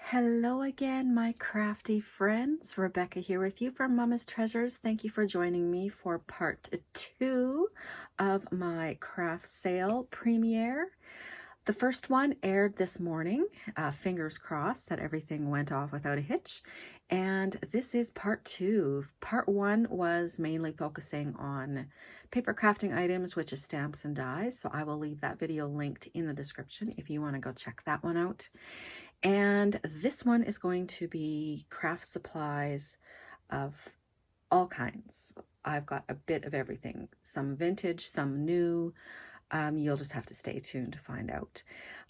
Hello again, my crafty friends. Rebecca here with you from Mama's Treasures. Thank you for joining me for part 2 of my craft sale premiere. The first one aired this morning. Fingers crossed that everything went off without a hitch. And this is part 2. Part 1 was mainly focusing on paper crafting items, which is stamps and dies. So I will leave that video linked in the description if you want to go check that one out. And this one is going to be craft supplies of all kinds. I've got a bit of everything, some vintage, some new. You'll just have to stay tuned to find out.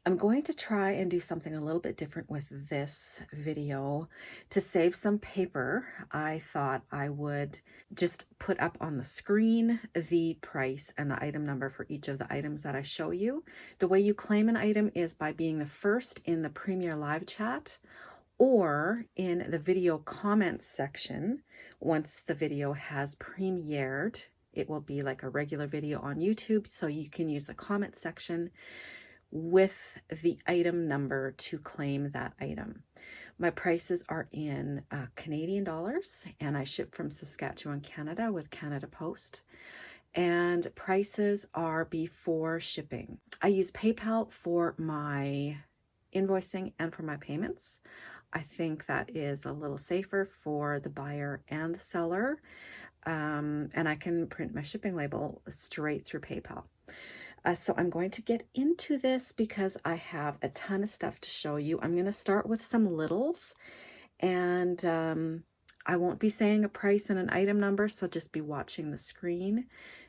I'm going to try and do something a little bit different with this video. To save some paper, I thought I would just put up on the screen the price and the item number for each of the items that I show you. The way you claim an item is by being the first in the Premiere live chat or in the video comments section. Once the video has premiered, it will be like a regular video on YouTube, so you can use the comment section with the item number to claim that item. My prices are in Canadian dollars, and I ship from Saskatchewan, Canada with Canada Post. And prices are before shipping. I use PayPal for my invoicing and for my payments. I think that is a little safer for the buyer and the seller. And I can print my shipping label straight through PayPal. So I'm going to get into this because I have a ton of stuff to show you. I'm going to start with some littles, and I won't be saying a price and an item number, so just be watching the screen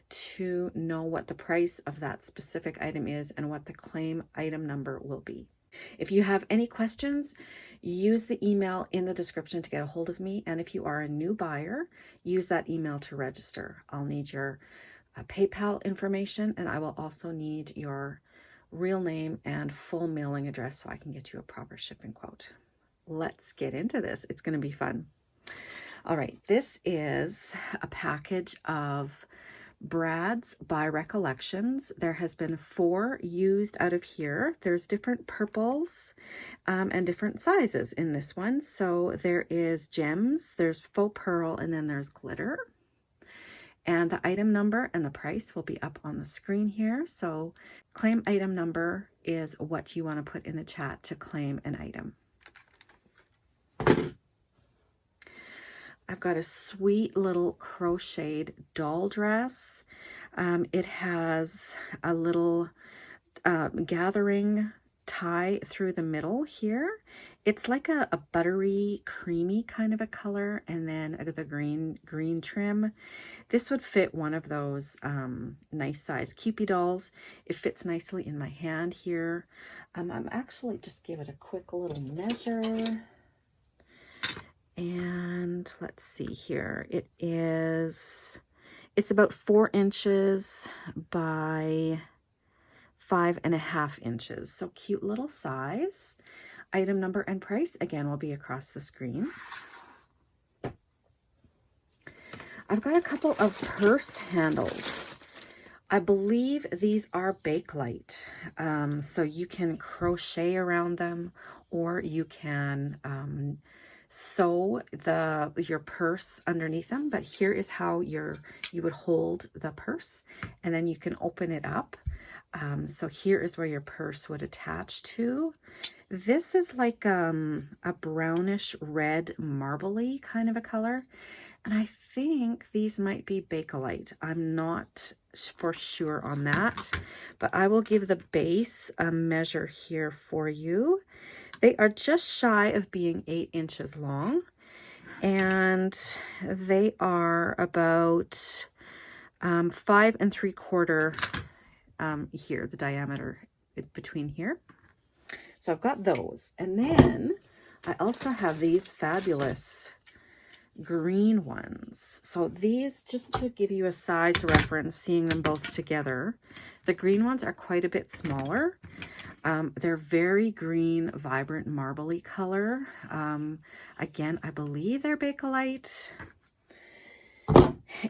to know what the price of that specific item is and what the claim item number will be. If you have any questions, use the email in the description to get a hold of me. And if you are a new buyer, use that email to register. I'll need your PayPal information, and I will also need your real name and full mailing address so I can get you a proper shipping quote. Let's get into this. It's going to be fun. All right, this is a package of Brad's by Recollections. There has been 4 used out of here. There's different purples and different sizes in this one. So there is gems, there's faux pearl, and then there's glitter. And the item number and the price will be up on the screen here. So claim item number is what you want to put in the chat to claim an item. I've got a sweet little crocheted doll dress. It has a little gathering tie through the middle here. It's like a buttery, creamy kind of a color, and then the green trim. This would fit one of those nice size Cupid dolls. It fits nicely in my hand here. I'm actually just give it a quick little measure. And let's see here. It's about 4 inches by 5.5 inches. So cute little size. Item number and price, again, will be across the screen. I've got a couple of purse handles. I believe these are Bakelite. So you can crochet around them, or you can sew your purse underneath them. But here is how you would hold the purse, and then you can open it up. So here is where your purse would attach to. This is like a brownish red marbly kind of a color, and I think these might be Bakelite. I'm not for sure on that, but I will give the base a measure here for you. They are just shy of being 8 inches long, and they are about 5 3/4 here, the diameter between here. So I've got those, and then I also have these fabulous green ones. So these, just to give you a size reference, seeing them both together, the green ones are quite a bit smaller. They're very green, vibrant, marbly color. Again, I believe they're Bakelite.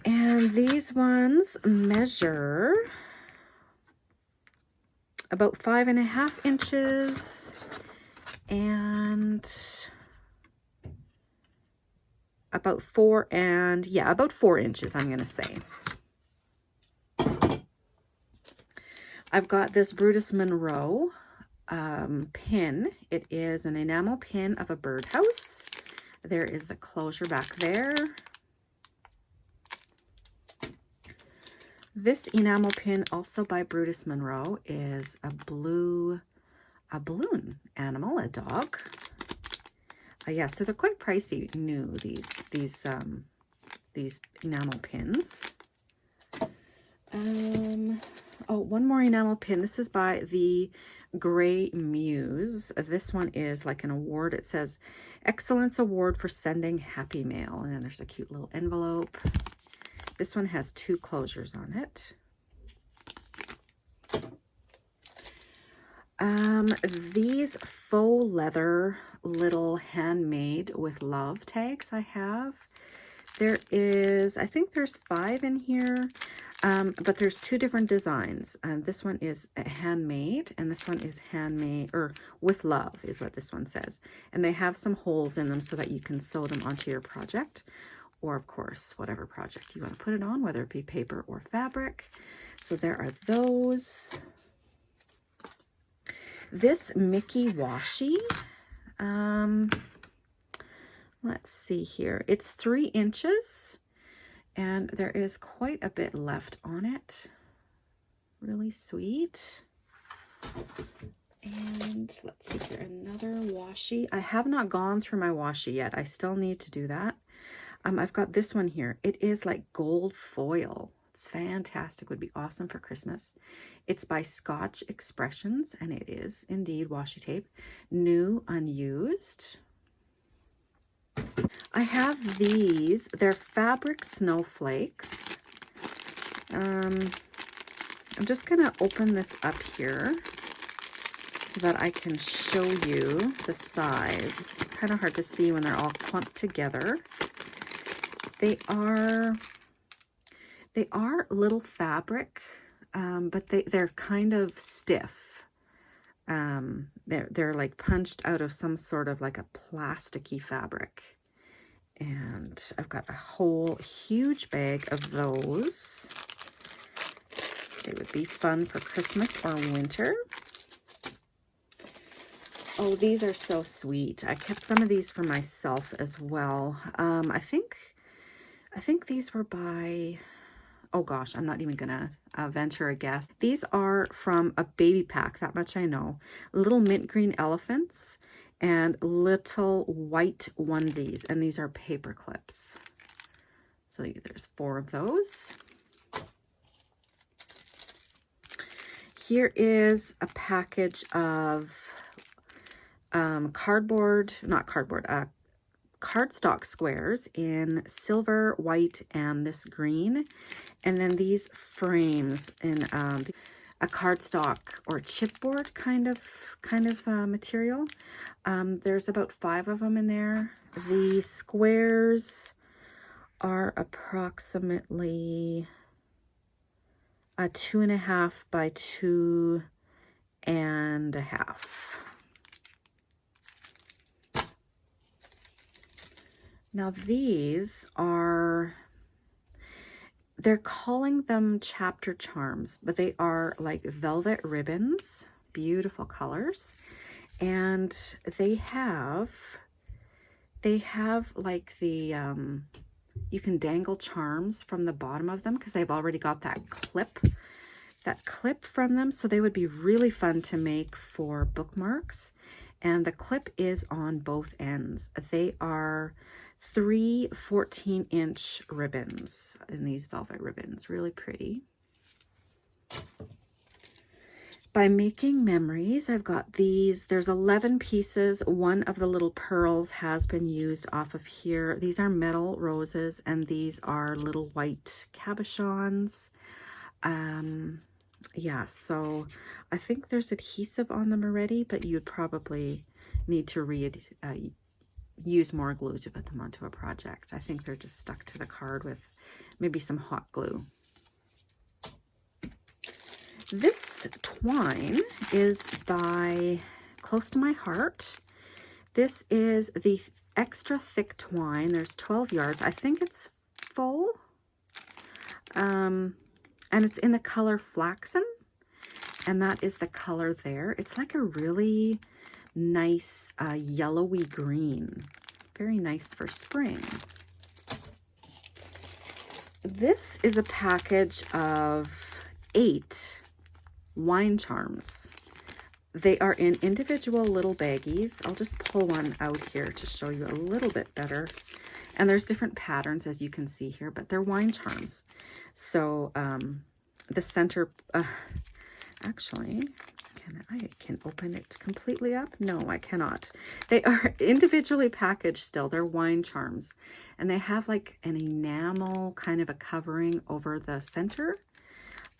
And these ones measure about 5.5 inches and about 4 inches, I'm going to say. I've got this Brutus Monroe pin. It is an enamel pin of a birdhouse. There is the closure back there. This enamel pin, also by Brutus Monroe, is a balloon animal, a dog. Yeah, so they're quite pricey new, these enamel pins. Oh, one more enamel pin. This is by the Gray Muse. This one is like an award. It says Excellence Award for Sending Happy Mail. And then there's a cute little envelope. This one has 2 closures on it. These faux leather little handmade with love tags I have. There is, I think there's 5 in here, but there's 2 different designs. This one is handmade, and this one is handmade, or with love is what this one says. And they have some holes in them so that you can sew them onto your project, or of course, whatever project you want to put it on, whether it be paper or fabric. So there are those. This Mickey washi, let's see here. It's 3 inches, and there is quite a bit left on it. Really sweet. And let's see here, another washi. I have not gone through my washi yet. I still need to do that. I've got this one here. It is like gold foil. It's fantastic. Would be awesome for Christmas. It's by Scotch Expressions, and it is indeed washi tape. New, unused. I have these. They're fabric snowflakes. I'm just going to open this up here so that I can show you the size. It's kind of hard to see when they're all clumped together. They are little fabric, but they're kind of stiff. They're like punched out of some sort of like a plasticky fabric. And I've got a whole huge bag of those. They would be fun for Christmas or winter. Oh, these are so sweet. I kept some of these for myself as well. I think these were by, oh gosh, I'm not even gonna venture a guess. These are from a baby pack, that much I know. Little mint green elephants and little white onesies, and these are paper clips. So there's 4 of those. Here is a package of cardstock squares in silver, white, and this green. And then these frames in a cardstock or chipboard kind of material. There's about 5 of them in there. The squares are approximately 2.5 by 2.5. Now these are, they're calling them chapter charms, but they are like velvet ribbons, beautiful colors. And they have like the, you can dangle charms from the bottom of them because they've already got that clip from them. So they would be really fun to make for bookmarks. And the clip is on both ends. They are 3 14-inch ribbons in these velvet ribbons. Really pretty. By Making Memories, I've got these. There's 11 pieces. One of the little pearls has been used off of here. These are metal roses, and these are little white cabochons. Yeah, so I think there's adhesive on them already, but you'd probably need to use more glue to put them onto a project. I think they're just stuck to the card with maybe some hot glue. This twine is by Close to My Heart, This is the extra thick twine. There's 12 yards. I think it's full. And it's in the color flaxen. And that is the color there. It's like a really nice yellowy green. Very nice for spring. This is a package of 8 wine charms. They are in individual little baggies. I'll just pull one out here to show you a little bit better. And there's different patterns, as you can see here, but they're wine charms. So the center, actually, I can open it completely up. No, I cannot. They are individually packaged still. They're wine charms. And they have like an enamel kind of a covering over the center.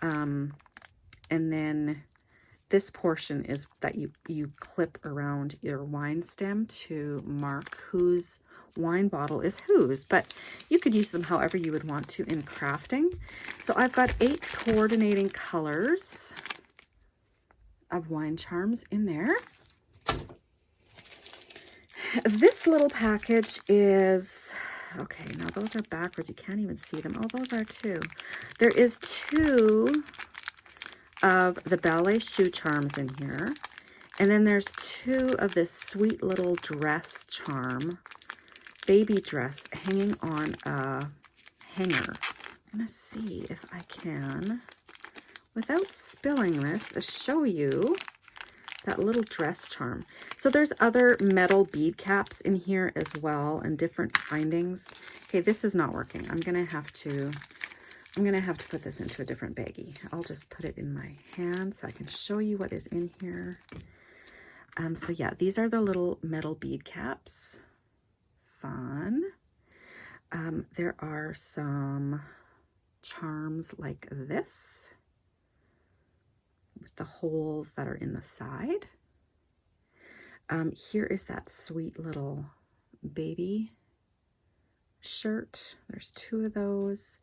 And then this portion is that you clip around your wine stem to mark whose wine bottle is whose, but you could use them however you would want to in crafting. So I've got 8 coordinating colors of wine charms in there. This little package is, okay, now those are backwards. You can't even see them. Oh, those are 2. There is 2 of the ballet shoe charms in here. And then there's 2 of this sweet little dress charm, baby dress, hanging on a hanger. I'm going to see if I can, without spilling this, show you that little dress charm. So there's other metal bead caps in here as well and different findings. Okay, this is not working. I'm going to have to put this into a different baggie. I'll just put it in my hand so I can show you what is in here. So yeah, these are the little metal bead caps. Fun. There are some charms like this with the holes that are in the side. Here is that sweet little baby shirt. There's 2 of those.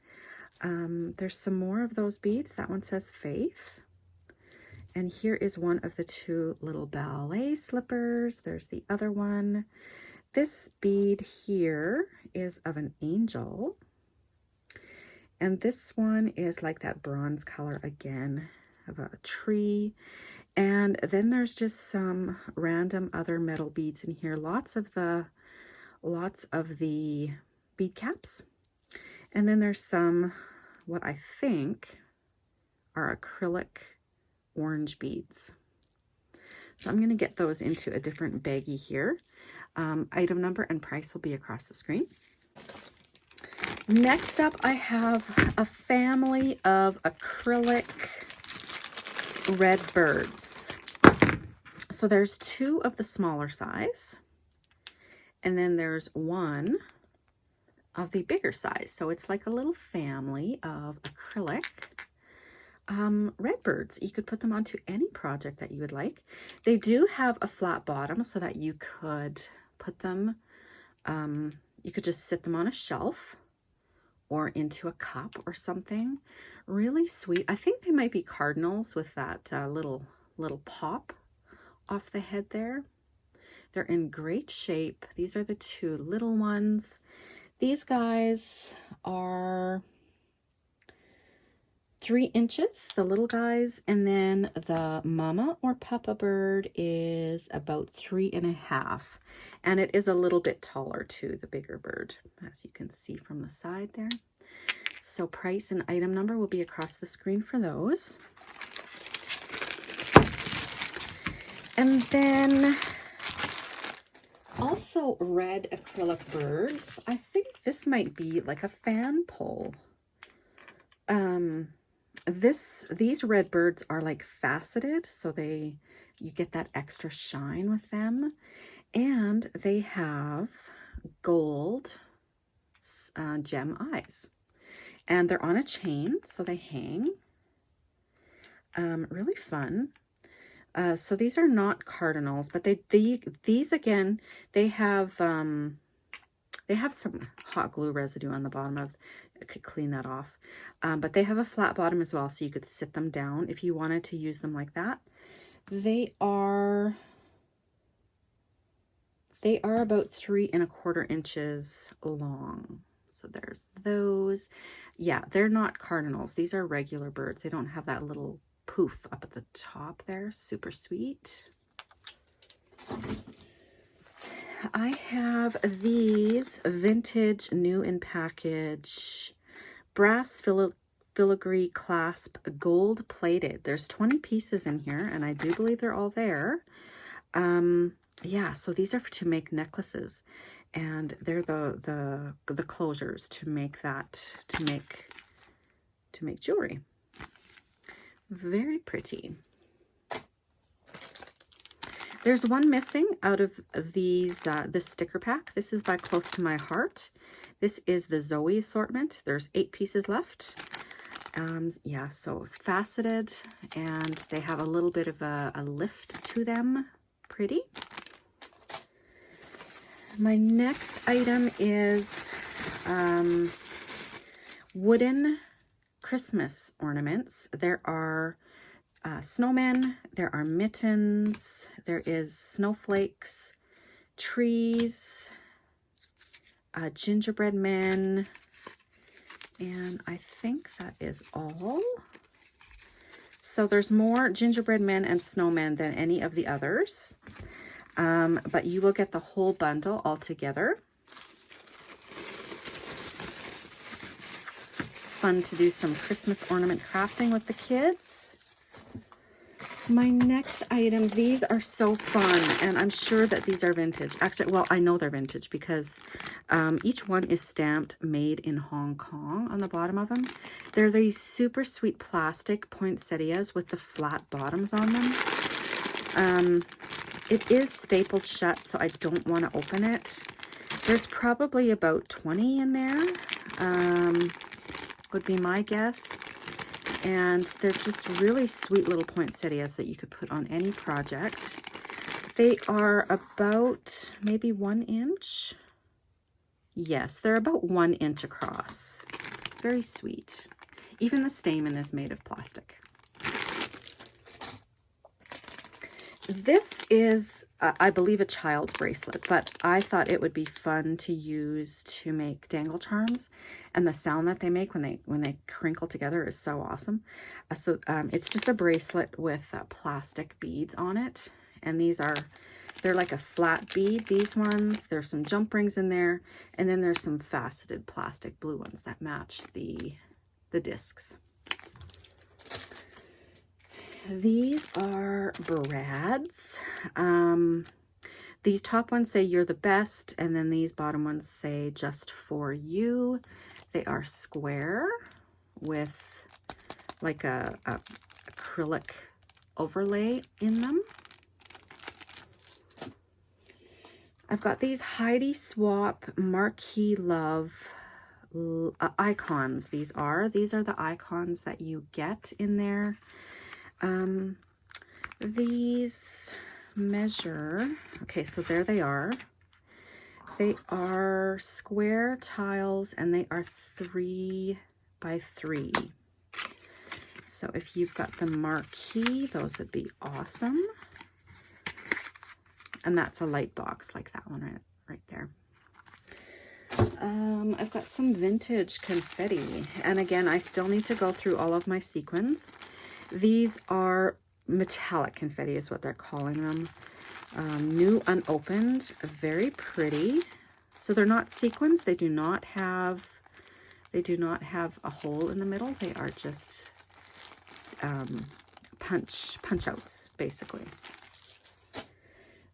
There's some more of those beads. That one says Faith. And here is one of the 2 little ballet slippers. There's the other one. This bead here is of an angel. And this one is like that bronze color again of a tree. And then there's just some random other metal beads in here. Lots of the bead caps. And then there's some, what I think are acrylic orange beads. So I'm going to get those into a different baggie here. Item number and price will be across the screen. Next up, I have a family of acrylic red birds. So there's 2 of the smaller size, and then there's 1 of the bigger size. So it's like a little family of acrylic red birds. You could put them onto any project that you would like. They do have a flat bottom so that you could put them, you could just sit them on a shelf or into a cup or something. Really sweet. I think they might be cardinals with that little pop off the head there. They're in great shape. These are the 2 little ones. These guys are 3 inches, the little guys, and then the mama or papa bird is about 3.5, and it is a little bit taller too, the bigger bird, as you can see from the side there. So price and item number will be across the screen for those. And then also red acrylic birds. I think this might be like a fan pole. These red birds are like faceted, so you get that extra shine with them, and they have gold gem eyes, and they're on a chain, so they hang. Really fun. So these are not cardinals, but these again, they have some hot glue residue on the bottom. I could clean that off. But they have a flat bottom as well, so you could sit them down if you wanted to use them like that. They are They are about 3¼ inches long. So there's those. Yeah, they're not cardinals. These are regular birds. They don't have that little poof up at the top there. Super sweet. I have these vintage, new in package, brass filigree clasp, gold plated. There's 20 pieces in here, and I do believe they're all there. Yeah, so these are to make necklaces, and they're the closures to make that, to make jewelry. Very pretty. There's one missing out of these, this sticker pack. This is by Close to My Heart. This is the Zoe assortment. There's 8 pieces left. Yeah, so it's faceted, and they have a little bit of a lift to them. Pretty. My next item is wooden Christmas ornaments. There are snowmen, there are mittens, there is snowflakes, trees, gingerbread men, and I think that is all. So there's more gingerbread men and snowmen than any of the others, but you will get the whole bundle all together. Fun to do some Christmas ornament crafting with the kids. My next item, these are so fun, and I'm sure that these are vintage. Actually, well, I know they're vintage because each one is stamped made in Hong Kong on the bottom of them. They're these super sweet plastic poinsettias with the flat bottoms on them. It is stapled shut, so I don't want to open it. There's probably about 20 in there, would be my guess. And they're just really sweet little poinsettias that you could put on any project. They are about maybe 1 inch. Yes, they're about 1 inch across. Very sweet. Even the stamen is made of plastic. This is, I believe, a child's bracelet, but I thought it would be fun to use to make dangle charms, and the sound that they make when they crinkle together is so awesome. So it's just a bracelet with plastic beads on it, and they're like a flat bead. These ones, there's some jump rings in there, and then there's some faceted plastic blue ones that match the discs. These are brads. These top ones say "You're the best," and then these bottom ones say "Just for you." They are square with like a acrylic overlay in them. I've got these Heidi Swap Marquee Love icons. These are the icons that you get in there. These measure, okay, so there they are. They are square tiles, and they are 3 by 3. So if you've got the marquee, those would be awesome. And that's a light box like that one right there. I've got some vintage confetti, and again, I still need to go through all of my sequins. These are metallic confetti is what they're calling them. New unopened, very pretty. So they're not sequins. They do not have a hole in the middle. They are just punch outs, basically.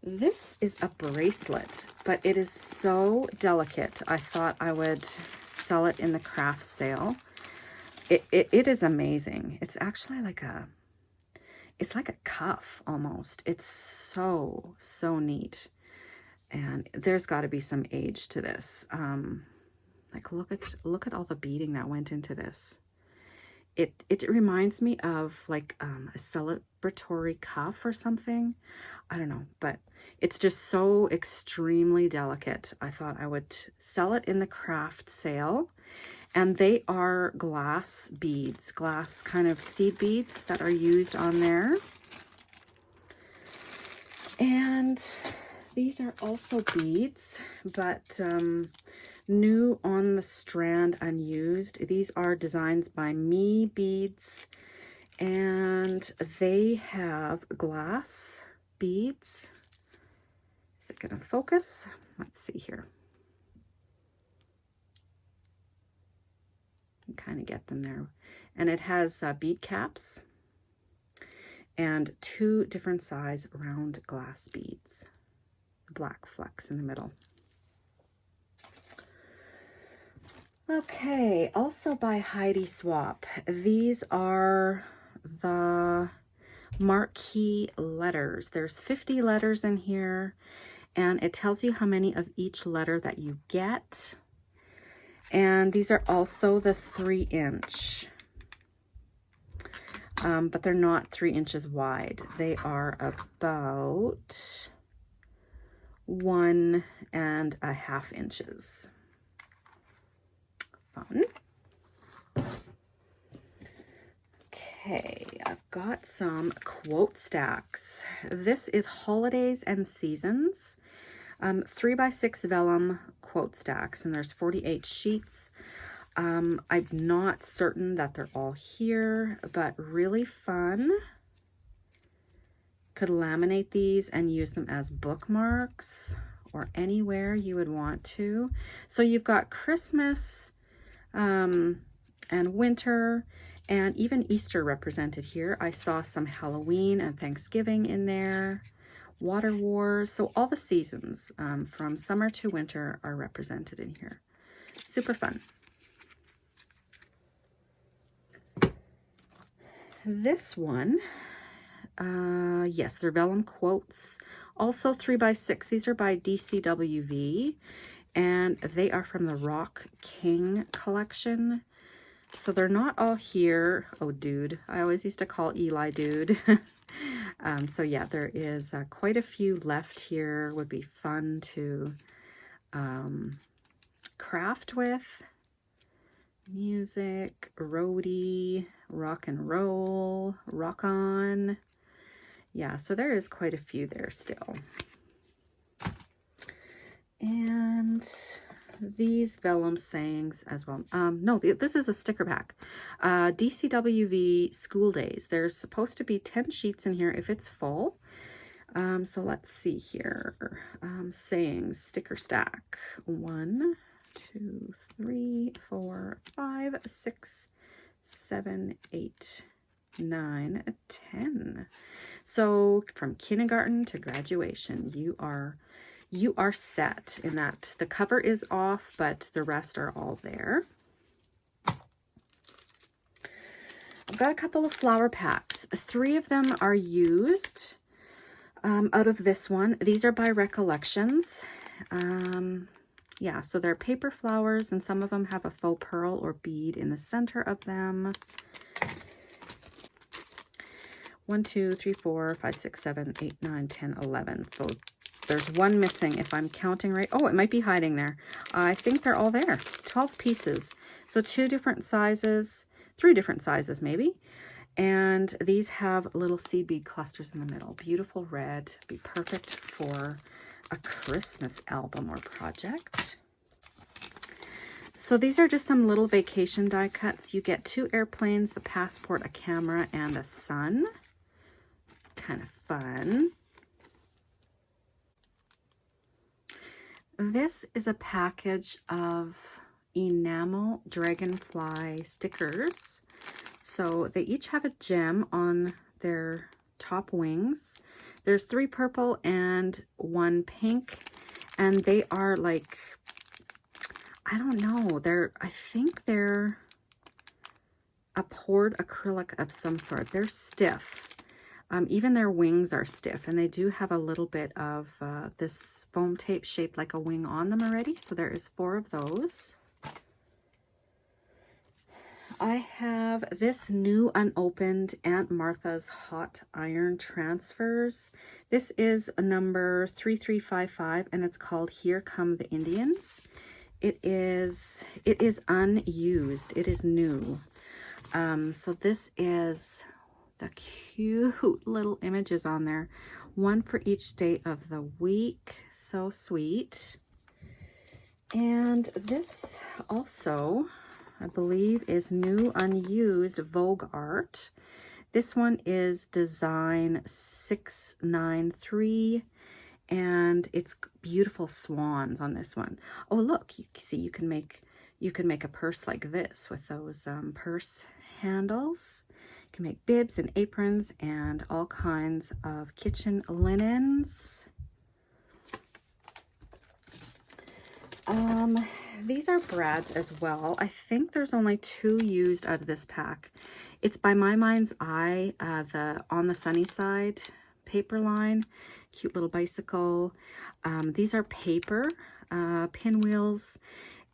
This is a bracelet, but it is so delicate. I thought I would sell it in the craft sale. It is amazing. It's actually like it's like a cuff almost. It's so neat. And there's got to be some age to this. Like look at all the beading that went into this. It reminds me of like a celebratory cuff or something. I don't know, but it's just so extremely delicate. I thought I would sell it in the craft sale. And they are glass beads, glass kind of seed beads that are used on there. And These are also beads, but new on the strand, unused. These are designs by Me Beads, and they have glass beads. Is it going to focus? Let's see here. You can kind of get them there. And it has bead caps and 2 different size round glass beads. Black flecks in the middle. Okay, also by Heidi Swap. These are the marquee letters. There's 50 letters in here, and it tells you how many of each letter that you get. And these are also the 3-inch. But they're not 3 inches wide. They are about 1.5 inches. Fun. Okay, I've got some quote stacks. This is Holidays and Seasons. 3x6 vellum quote stacks, and there's 48 sheets. I'm not certain that they're all here, but really fun. Could laminate these and use them as bookmarks or anywhere you would want to. So you've got Christmas and winter and even Easter represented here. I saw some Halloween and Thanksgiving in there, Water Wars. So all the seasons from summer to winter are represented in here. Super fun. This one, yes, they're vellum quotes, also 3x6. These are by DCWV, and they are from the Rock King collection. So they're not all here. Oh, dude. I always used to call Eli dude. So yeah, there is quite a few left here. Would be fun to craft with. Music, roadie, rock and roll, rock on. Yeah, so there is quite a few there still. And these vellum sayings as well. No, this is a sticker pack. DCWV School Days. There's supposed to be 10 sheets in here if it's full. So let's see here. Sayings, sticker stack. 1, 2, 3, 4, 5, 6, 7, 8, 9, 10. So from kindergarten to graduation, you are set in that. The cover is off, but the rest are all there. I've got a couple of flower packs. 3 of them are used out of this one. These are by Recollections. Yeah, so they're paper flowers, and some of them have a faux pearl or bead in the center of them. 1, 2, 3, 4, 5, 6, 7, 8, 9, 10, 11. So there's one missing if I'm counting right. Oh, it might be hiding there. I think they're all there. 12 pieces. So 2 different sizes, 3 different sizes maybe. And these have little seed bead clusters in the middle. Beautiful red. Be perfect for a Christmas album or project. So these are just some little vacation die cuts. You get 2 airplanes, the passport, a camera, and a sun. Kind of fun. This is a package of enamel dragonfly stickers. So they each have a gem on their top wings. There's 3 purple and 1 pink, and they are like, I don't know, I think they're a poured acrylic of some sort. They're stiff. Even their wings are stiff, and they do have a little bit of this foam tape shaped like a wing on them already. So there is 4 of those. I have this new unopened Aunt Martha's hot iron transfers. This is a number 3355, and it's called Here Come the Indians. It is unused. It is new. So this is the cute little images on there. one for each day of the week. So sweet. And this also, I believe, is new unused Vogart. This one is design 693, and it's beautiful swans on this one. Oh, look, you see, you can make a purse like this with those purse handles. You can make bibs and aprons and all kinds of kitchen linens. These are brads as well. I think there's only 2 used out of this pack. It's by My Mind's Eye, the On the Sunny Side paper line. Cute little bicycle. These are paper pinwheels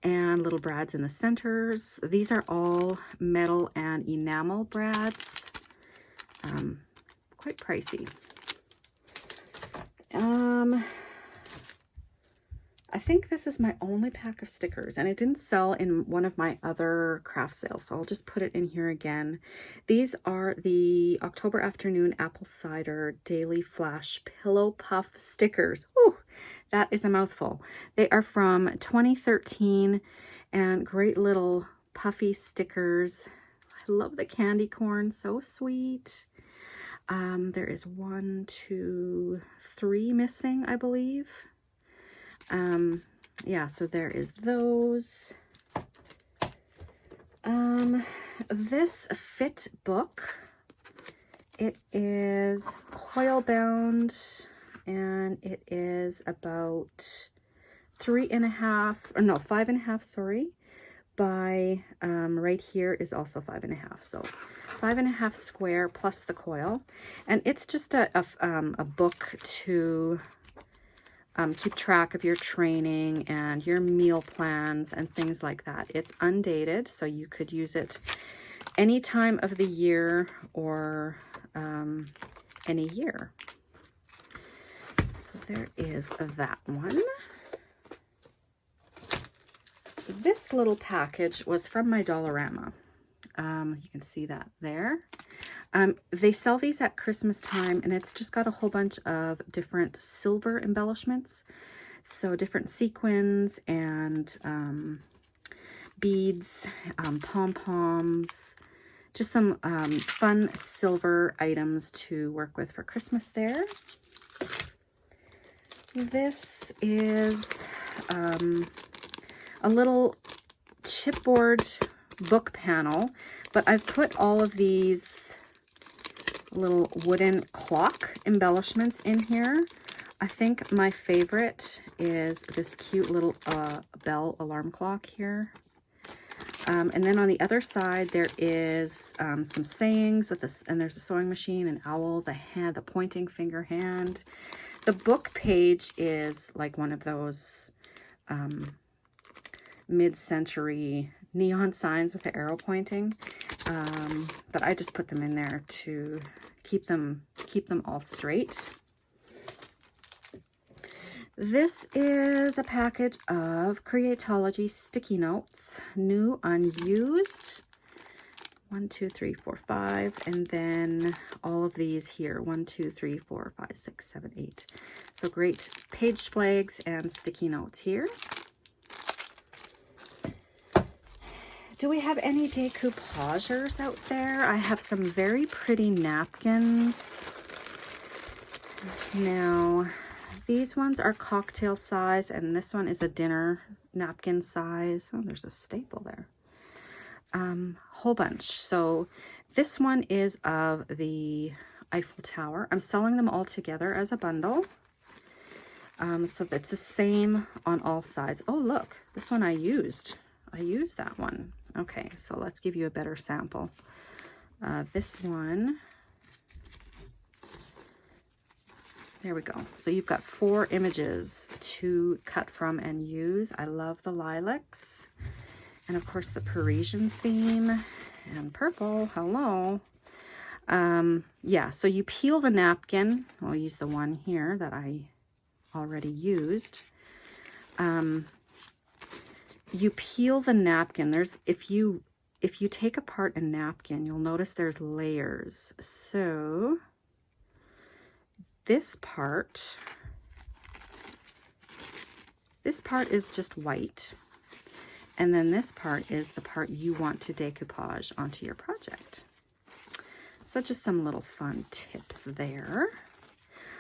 and little brads in the centers. These are all metal and enamel brads. Quite pricey. I think this is my only pack of stickers, and it didn't sell in one of my other craft sales, so I'll just put it in here again. These are the October Afternoon Apple Cider Daily Flash Pillow Puff stickers. Ooh, that is a mouthful. They are from 2013 and great little puffy stickers. I love the candy corn, so sweet. There is 1, 2, 3 missing, I believe. Yeah, so there is those. This fit book, it is coil bound, and it is about 5.5, sorry, by, right here is also 5.5, so 5.5 square plus the coil, and it's just a book to keep track of your training and your meal plans and things like that. It's undated, so you could use it any time of the year or any year. So there is that one. This little package was from my Dollarama. You can see that there. They sell these at Christmas time, and it's just got a whole bunch of different silver embellishments. So different sequins and beads, pom-poms, just some fun silver items to work with for Christmas there. This is a little chipboard book panel, but I've put all of these little wooden clock embellishments in here. I think my favorite is this cute little bell alarm clock here. And then on the other side, there is some sayings with this, and there's a sewing machine, an owl, the hand, the pointing finger hand. The book page is like one of those mid-century neon signs with the arrow pointing, but I just put them in there to keep them all straight. This is a package of Creatology sticky notes, new unused. 1, 2, 3, 4, 5, and then all of these here, 1, 2, 3, 4, 5, 6, 7, 8. So great page flags and sticky notes here. Do we have any decoupagers out there? I have some very pretty napkins. Now, these ones are cocktail size, and this one is a dinner napkin size. Oh, there's a staple there. Whole bunch. So this one is of the Eiffel Tower. I'm selling them all together as a bundle. So it's the same on all sides. Oh, look, this one I used that one. Okay, so let's give you a better sample. This one, there we go. So you've got 4 images to cut from and use. I love the lilacs, and of course the Parisian theme, and purple, hello. Yeah, so you peel the napkin. I'll use the one here that I already used. You peel the napkin. If you take apart a napkin, you'll notice there's layers. So this part is just white. And then this part is the part you want to decoupage onto your project. So just some little fun tips there.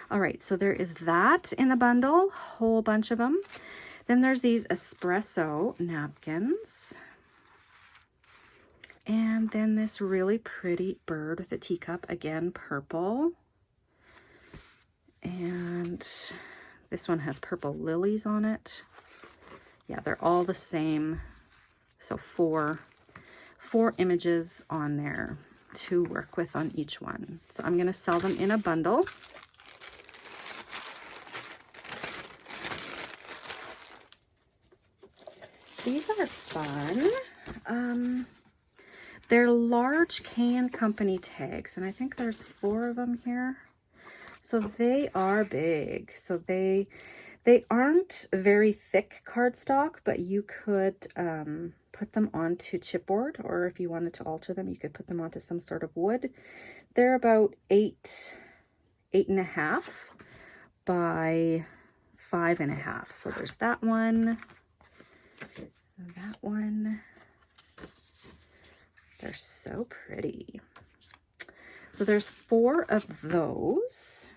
All right, so there is that in the bundle, whole bunch of them. Then there's these espresso napkins. And then this really pretty bird with a teacup, again, purple. And this one has purple lilies on it. Yeah, they're all the same. So four images on there to work with on each one. So I'm going to sell them in a bundle. These are fun. They're large can company tags, and I think there's 4 of them here. So they are big. So they aren't very thick cardstock, but you could put them onto chipboard, or if you wanted to alter them, you could put them onto some sort of wood. They're about 8.5 by 5.5. So there's that one, that one. They're so pretty. So there's 4 of those.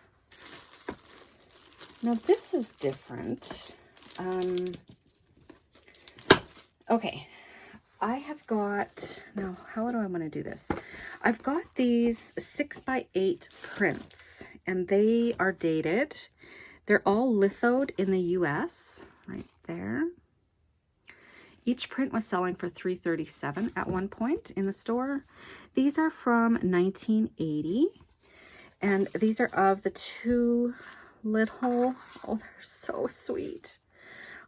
Now this is different. Okay, I have got, now how do I want to do this? I've got these 6x8 prints, and they are dated. They're all lithoed in the US, right there. Each print was selling for $3.37 at one point in the store. These are from 1980, and these are of the 2 little, oh, they're so sweet.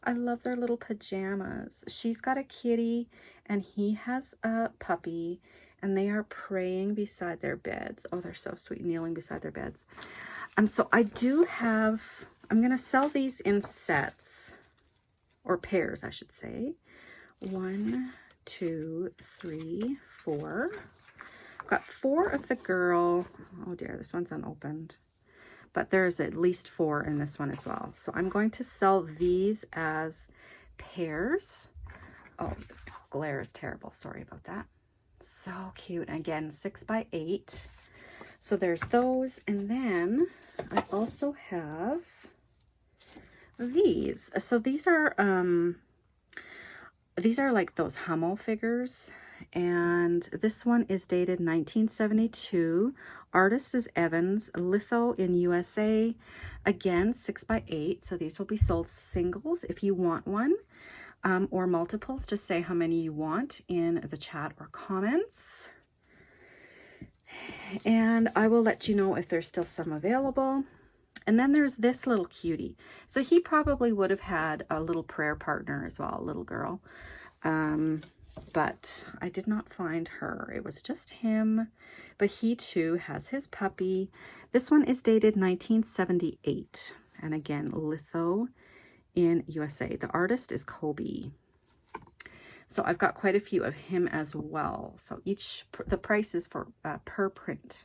I love their little pajamas. She's got a kitty and he has a puppy, and they are praying beside their beds. Oh, they're so sweet, kneeling beside their beds. So I do have, I'm going to sell these in sets, or pairs, I should say. 1, 2, 3, 4. I've got 4 of the girl. Oh dear, this one's unopened. But there's at least 4 in this one as well. So I'm going to sell these as pairs. Oh, the glare is terrible. Sorry about that. So cute. Again, 6x8. So there's those. And then I also have these. So these are like those Hummel figures, and this one is dated 1972. Artist is Evans, litho in USA. Again, 6x8, so these will be sold singles if you want one, or multiples. Just say how many you want in the chat or comments, and I will let you know if there's still some available. And then there's this little cutie. So he probably would have had a little prayer partner as well, a little girl. But I did not find her. It was just him. But he too has his puppy. This one is dated 1978. And again, litho in USA. The artist is Kobe. So I've got quite a few of him as well. So the price is for per print.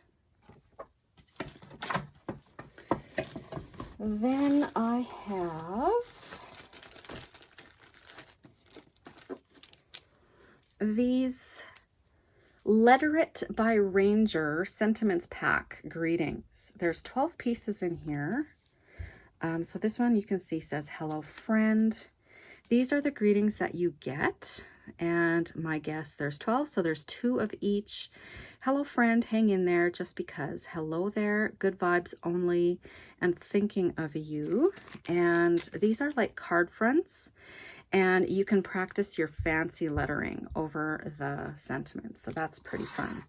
Then I have these Letter It by Ranger Sentiments Pack Greetings. There's 12 pieces in here. So this one you can see says, hello friend. These are the greetings that you get. And my guess, there's 12. So there's 2 of each. Hello friend, hang in there just because. Hello there, good vibes only, and thinking of you. And these are like card fronts, and you can practice your fancy lettering over the sentiments. So that's pretty fun.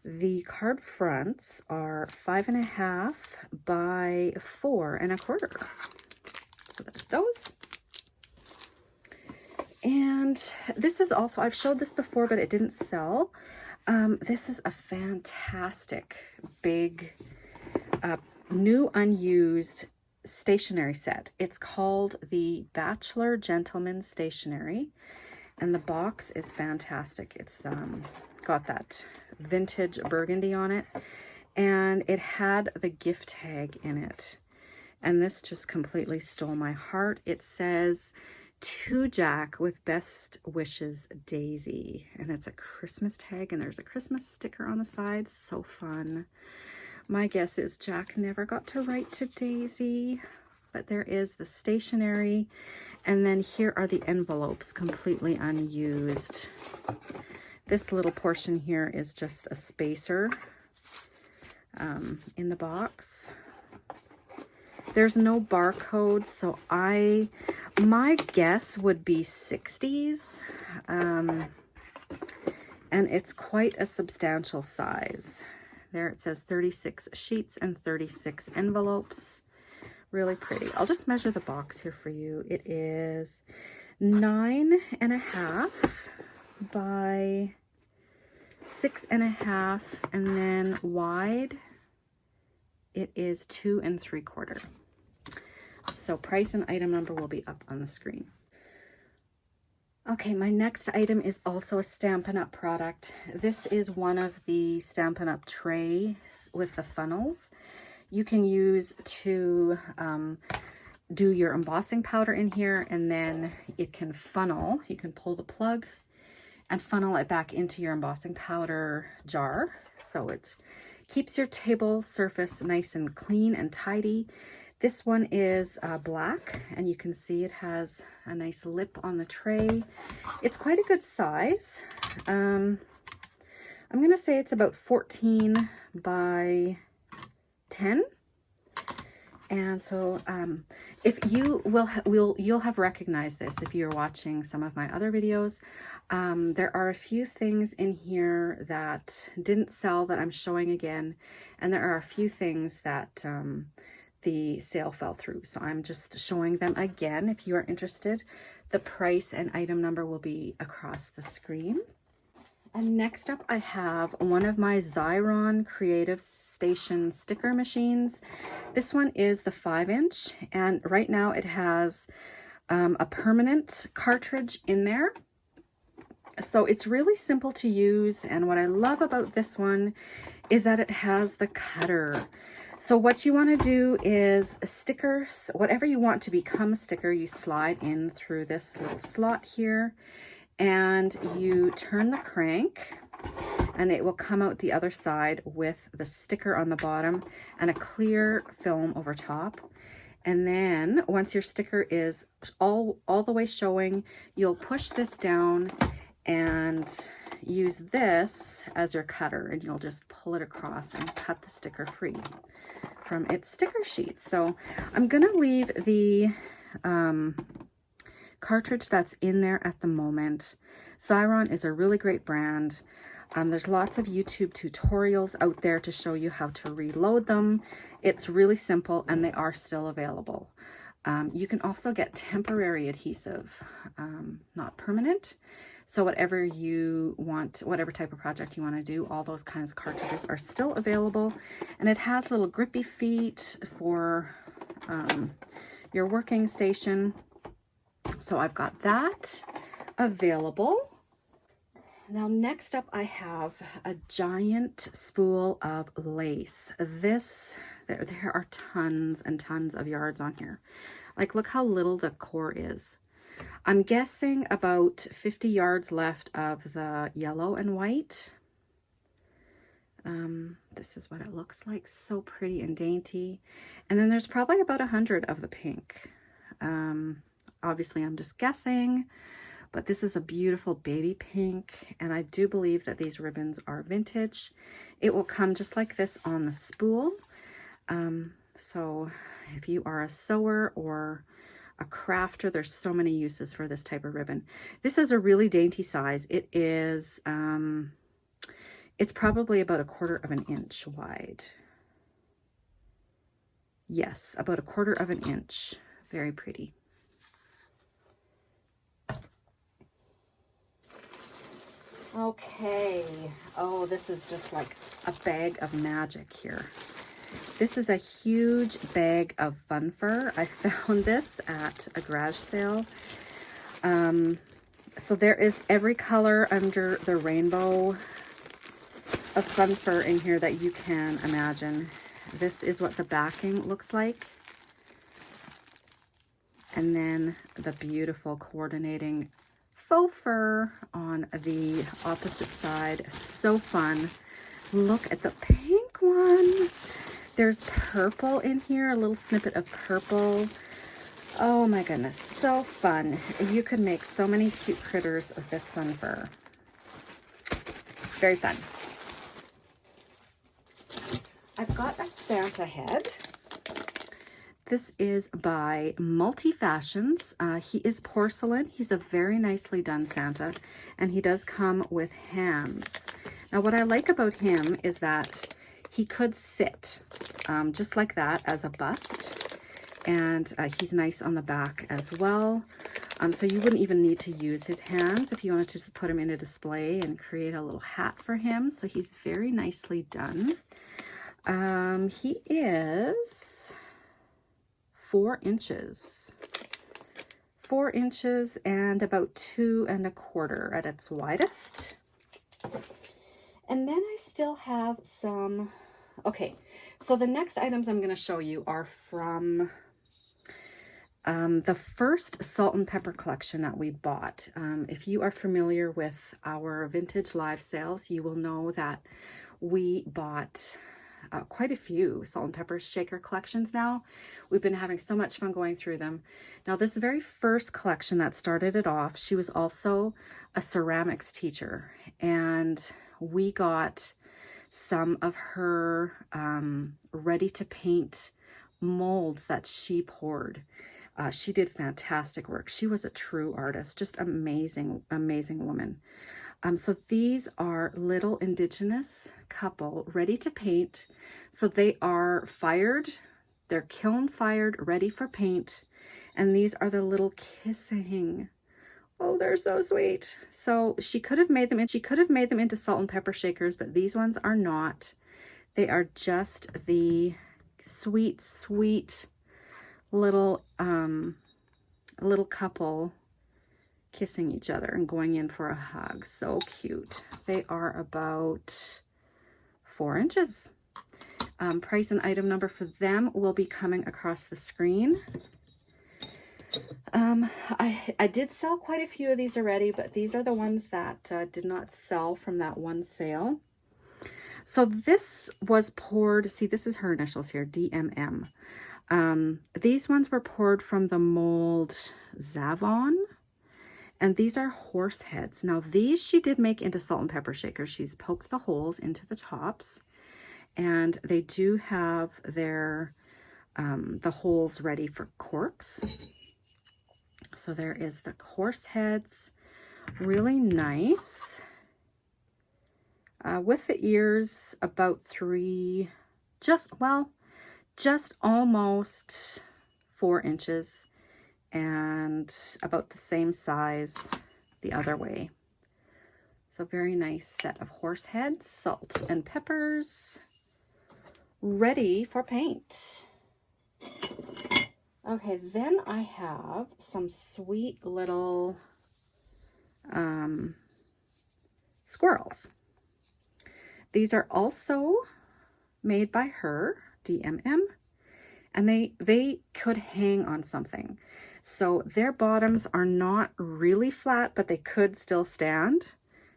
The card fronts are 5.5 by 4.25. So there's those. And this is also, I've showed this before, but it didn't sell. This is a fantastic big new unused stationery set. It's called the Bachelor Gentleman Stationery, and the box is fantastic. It's got that vintage burgundy on it, and it had the gift tag in it. And this just completely stole my heart. It says, "To Jack with best wishes, Daisy." And it's a Christmas tag, and there's a Christmas sticker on the side. So fun. My guess is Jack never got to write to Daisy, but there is the stationery. And then here are the envelopes, completely unused. This little portion here is just a spacer in the box. There's no barcode, so my guess would be 60s. And it's quite a substantial size. There it says 36 sheets and 36 envelopes. Really pretty. I'll just measure the box here for you. It is 9.5 by 6.5, and then wide it is 2 3/4. So price and item number will be up on the screen. Okay, my next item is also a Stampin' Up! Product. This is one of the Stampin' Up! Trays with the funnels. You can use to do your embossing powder in here, and then it can funnel. You can pull the plug and funnel it back into your embossing powder jar. So it keeps your table surface nice and clean and tidy. This one is black, and you can see it has a nice lip on the tray. It's quite a good size. I'm going to say it's about 14 by 10. And so if you you'll have recognized this if you're watching some of my other videos. There are a few things in here that didn't sell that I'm showing again, and there are a few things that the sale fell through, so I'm just showing them again. If you are interested, the price and item number will be across the screen. And next up, I have one of my Xyron Creative Station sticker machines. This one is the 5-inch, and right now it has a permanent cartridge in there. So it's really simple to use, and what I love about this one is that it has the cutter. So what you want to do is stickers, whatever you want to become a sticker, you slide in through this little slot here, and you turn the crank, and it will come out the other side with the sticker on the bottom and a clear film over top. And then once your sticker is all the way showing, you'll push this down and use this as your cutter, and you'll just pull it across and cut the sticker free from its sticker sheet. So I'm gonna leave the cartridge that's in there at the moment. Xyron is a really great brand. There's lots of YouTube tutorials out there to show you how to reload them. It's really simple, and they are still available. You can also get temporary adhesive, not permanent. So whatever you want, whatever type of project you want to do, all those kinds of cartridges are still available. And it has little grippy feet for your working station. So I've got that available. Now next up, I have a giant spool of lace. There are tons and tons of yards on here. Like, look how little the core is. I'm guessing about 50 yards left of the yellow and white. This is what it looks like. So pretty and dainty. And then there's probably about 100 of the pink. Obviously, I'm just guessing, but this is a beautiful baby pink, and I do believe that these ribbons are vintage. It will come just like this on the spool. So if you are a sewer or a crafter, there's so many uses for this type of ribbon. This is a really dainty size. It is, it's probably about 1/4 inch wide. Yes, about 1/4 inch. Very pretty. Okay. Oh, this is just like a bag of magic here. This is a huge bag of fun fur. I found this at a garage sale. So there is every color under the rainbow of fun fur in here that you can imagine. This is what the backing looks like. And then the beautiful coordinating faux fur on the opposite side. So fun. Look at the pink one. There's purple in here, a little snippet of purple. Oh my goodness, so fun. You could make so many cute critters with this fun fur. Very fun. I've got a Santa head. This is by Multi Fashions. He is porcelain. He's a very nicely done Santa, and he does come with hands. Now, what I like about him is that he could sit just like that as a bust. And he's nice on the back as well. So you wouldn't even need to use his hands if you wanted to just put him in a display and create a little hat for him. So he's very nicely done. He is 4 inches. 4 inches and about 2 1/4 at its widest. And then I still have some, okay, so the next items I'm going to show you are from the first salt and pepper collection that we bought. If you are familiar with our vintage live sales, you will know that we bought quite a few salt and pepper shaker collections now. We've been having so much fun going through them. Now, this very first collection that started it off, she was also a ceramics teacher, and we got some of her ready to paint molds that she poured. She did fantastic work. She was a true artist, just amazing, amazing woman. So these are little Indigenous couple ready to paint. So they are fired, they're kiln fired, ready for paint. And these are the little kissing. Oh, they're so sweet. So she could have made them into salt and pepper shakers, but these ones are not. They are just the sweet, sweet little couple kissing each other and going in for a hug. So cute. They are about 4 inches. Price and item number for them will be coming across the screen. I did sell quite a few of these already, but these are the ones that did not sell from that one sale. So this was poured, see, this is her initials here, DMM. These ones were poured from the mold Zavon, and these are horse heads. Now these she did make into salt and pepper shakers. She's poked the holes into the tops, and they do have their the holes ready for corks. So there is the horse heads, really nice, with the ears about 3, just almost 4 inches, and about the same size the other way. So very nice set of horse heads, salt and peppers, ready for paint. Okay, then I have some sweet little squirrels. These are also made by her, DMM, and they could hang on something. So their bottoms are not really flat, but they could still stand.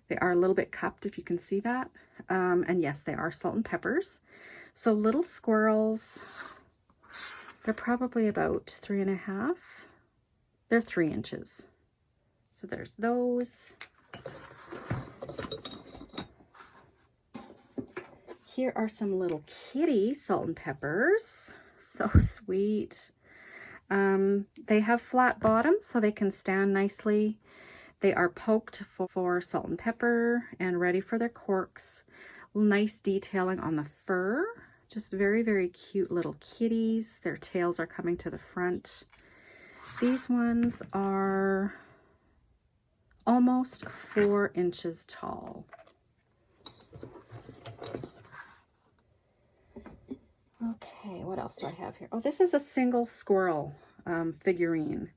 They are a little bit cupped, if you can see that. And yes, they are salt and peppers. So little squirrels, they're probably about 3.5. They're 3 inches. So there's those. Here are some little kitty salt and peppers. So sweet. They have flat bottoms, so they can stand nicely. They are poked for salt and pepper and ready for their corks. Nice detailing on the fur. Just very, very cute little kitties. Their tails are coming to the front. These ones are almost 4 inches tall. Okay, what else do I have here? Oh, this is a single squirrel figurine.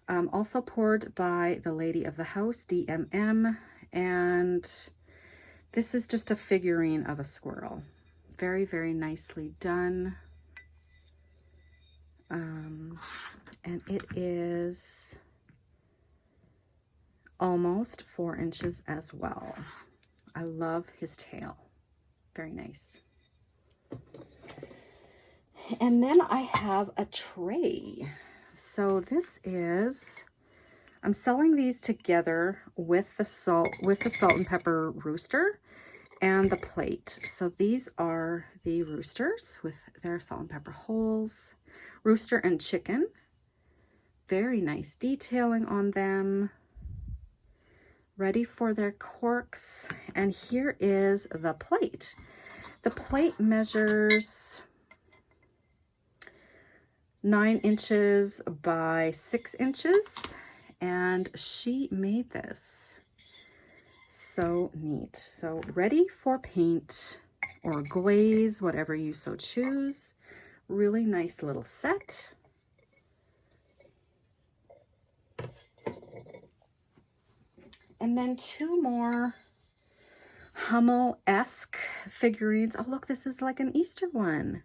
Also poured by the lady of the house, DMM, and This is just a figurine of a squirrel. Very, very nicely done. And it is almost 4 inches as well. I love his tail. Very nice. And then I have a tray. So this is, I'm selling these together with the salt and pepper rooster and the plate. So these are the roosters with their salt and pepper holes. Rooster and chicken. Very nice detailing on them. Ready for their corks. And here is the plate. The plate measures 9 inches by 6 inches. And she made this. So neat. So ready for paint or glaze, whatever you so choose. Really nice little set. And then 2 more Hummel-esque figurines. Oh, look, this is like an Easter one.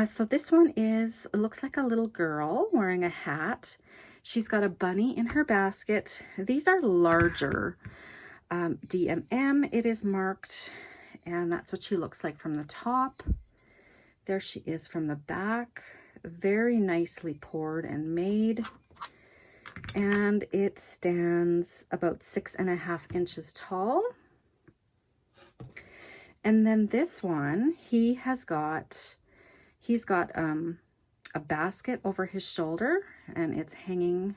So this one is, it looks like a little girl wearing a hat. She's got a bunny in her basket. These are larger. DMM, it is marked, and that's what she looks like from the top. There she is from the back. Very nicely poured and made. And it stands about 6.5 inches tall. And then this one, he's got a basket over his shoulder, and it's hanging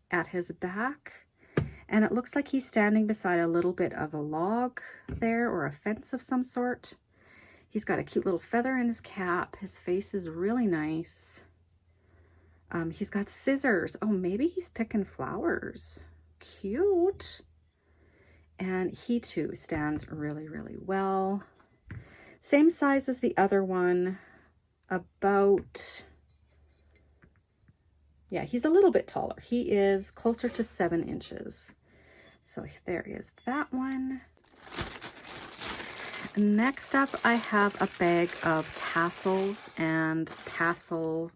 at his back. And it looks like he's standing beside a little bit of a log there, or a fence of some sort. He's got a cute little feather in his cap. His face is really nice. He's got scissors. Oh, maybe he's picking flowers. Cute. And he too stands really, really well. Same size as the other one. About, yeah, he's a little bit taller. He is closer to 7 inches. So there is that one. Next up, I have a bag of tassels and tassel-esque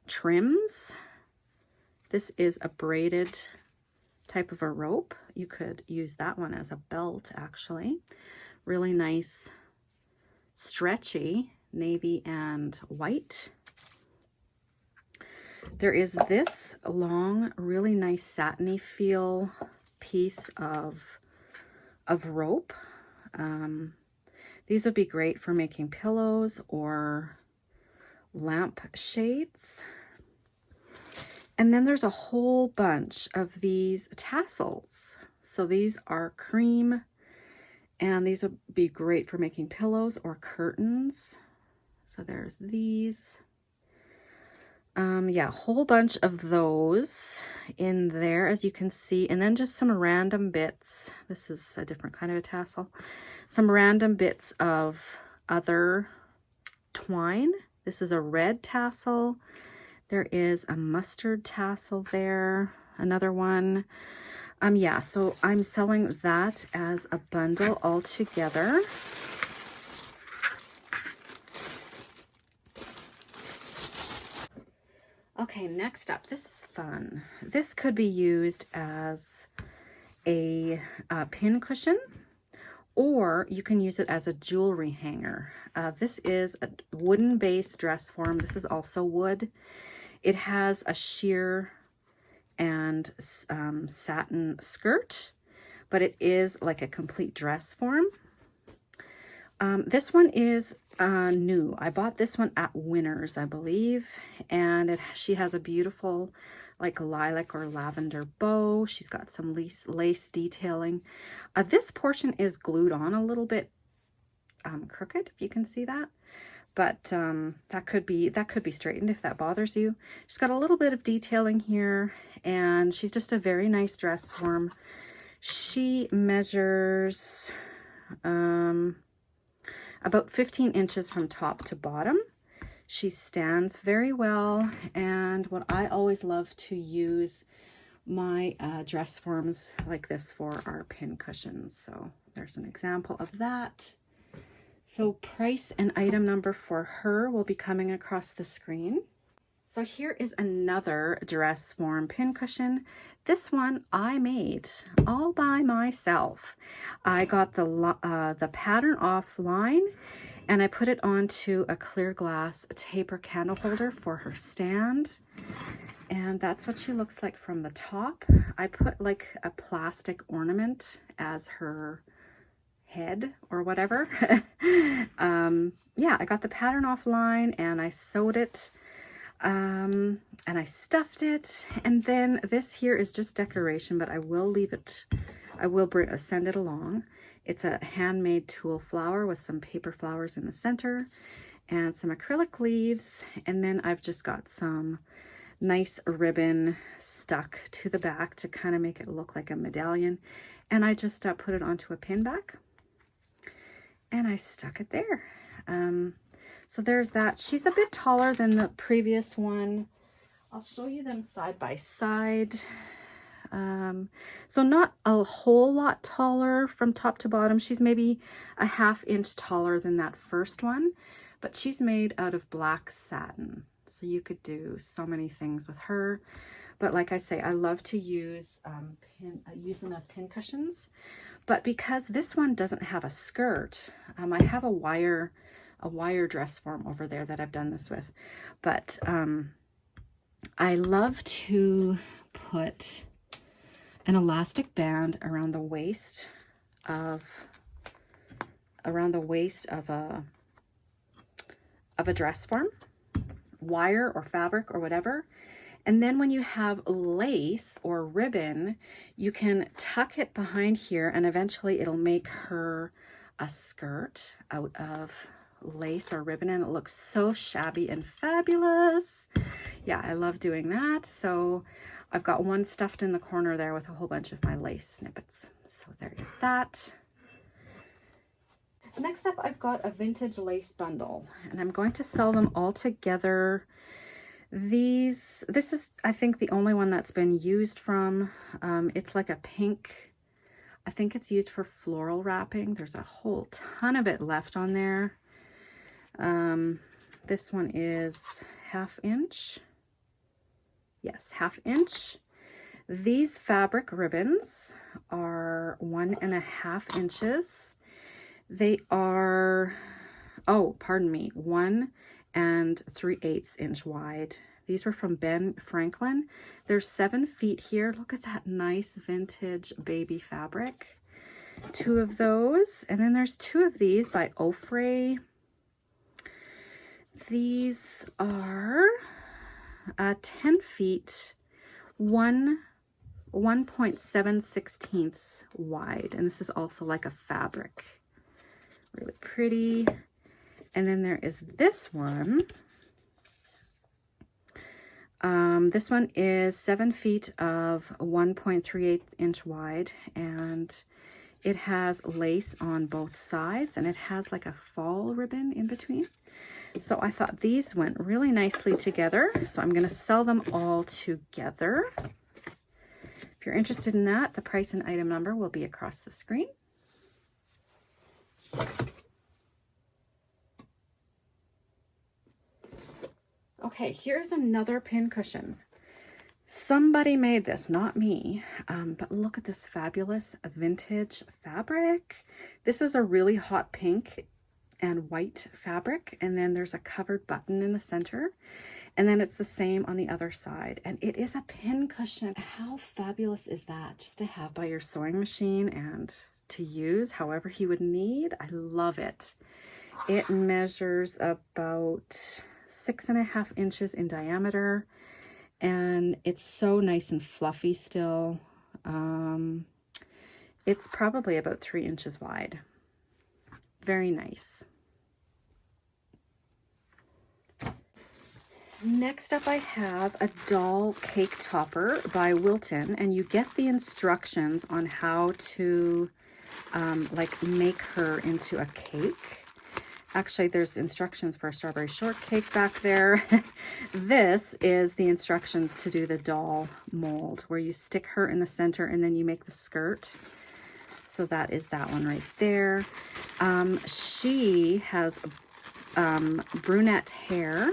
trims. This is a braided type of a rope. You could use that one as a belt, actually. Really nice, stretchy, navy and white. There is this long, really nice satiny feel piece of rope. These would be great for making pillows or lamp shades. And then there's a whole bunch of these tassels. So these are cream, and these would be great for making pillows or curtains. So there's these. Yeah, a whole bunch of those in there, as you can see. And then just some random bits. This is a different kind of a tassel. Some random bits of other twine. This is a red tassel. There is a mustard tassel there. Another one. Yeah, so I'm selling that as a bundle all together. Okay, next up, this is fun. This could be used as a pin cushion, or you can use it as a jewelry hanger. This is a wooden base dress form. This is also wood. It has a sheer and satin skirt, but it is like a complete dress form. This one is new. I bought this one at Winners, I believe, and she has a beautiful like lilac or lavender bow. She's got some lace detailing. This portion is glued on a little bit crooked, if you can see that, but that could be straightened if that bothers you. She's got a little bit of detailing here, and she's just a very nice dress form. She measures about 15 inches from top to bottom. She stands very well, and what I always love to use my dress forms like this for are pin cushions. So there's an example of that. So price and item number for her will be coming across the screen. So here is another dress form pincushion. This one I made all by myself. I got the pattern offline and I put it onto a clear glass taper candle holder for her stand. And that's what she looks like from the top. I put like a plastic ornament as her head or whatever. Yeah, I got the pattern offline and I sewed it. And I stuffed it, and then this here is just decoration, but I will leave it, I will send it along. It's a handmade tulle flower with some paper flowers in the center and some acrylic leaves, and then I've just got some nice ribbon stuck to the back to kind of make it look like a medallion, and I just put it onto a pin back and I stuck it there. So there's that. She's a bit taller than the previous one. I'll show you them side by side. So not a whole lot taller from top to bottom. She's maybe a ½ inch taller than that first one, but she's made out of black satin. So you could do so many things with her. But like I say, I love to use them as pin cushions. But because this one doesn't have a skirt, I have a wire dress form over there that I've done this with, but I love to put an elastic band around the waist of a dress form, wire or fabric or whatever. And then when you have lace or ribbon, you can tuck it behind here and eventually it'll make her a skirt out of lace or ribbon, and it looks so shabby and fabulous. Yeah, I love doing that. So I've got one stuffed in the corner there with a whole bunch of my lace snippets. So there is that. Next up, I've got a vintage lace bundle, and I'm going to sell them all together. This is, I think, the only one that's been used from. It's like a pink. I think it's used for floral wrapping. There's a whole ton of it left on there. This one is ½ inch. Yes, ½ inch. These fabric ribbons are 1½ inches. They are, oh, pardon me, 1 3/8 inch wide. These were from Ben Franklin. There's 7 feet here. Look at that nice vintage baby fabric. 2 of those. And then there's 2 of these by Ofray. These are 10 feet, 1.7/16 wide. And this is also like a fabric. Really pretty. And then there is this one. This one is 7 feet of 1.38 inch wide, and it has lace on both sides, and it has like a fall ribbon in between. So I thought these went really nicely together. So I'm going to sell them all together. If you're interested in that, the price and item number will be across the screen. Okay, here's another pin cushion. Somebody made this, not me, but look at this fabulous vintage fabric. This is a really hot pink and white fabric, and then there's a covered button in the center, and then it's the same on the other side, and it is a pin cushion. How fabulous is that, just to have by your sewing machine and to use however you would need? I love it. It measures about 6½ inches in diameter, and it's so nice and fluffy still. It's probably about 3 inches wide. Very nice. Next up, I have a doll cake topper by Wilton, and you get the instructions on how to like make her into a cake. Actually, there's instructions for a strawberry shortcake back there. This is the instructions to do the doll mold, where you stick her in the center and then you make the skirt. So that is that one right there. She has brunette hair,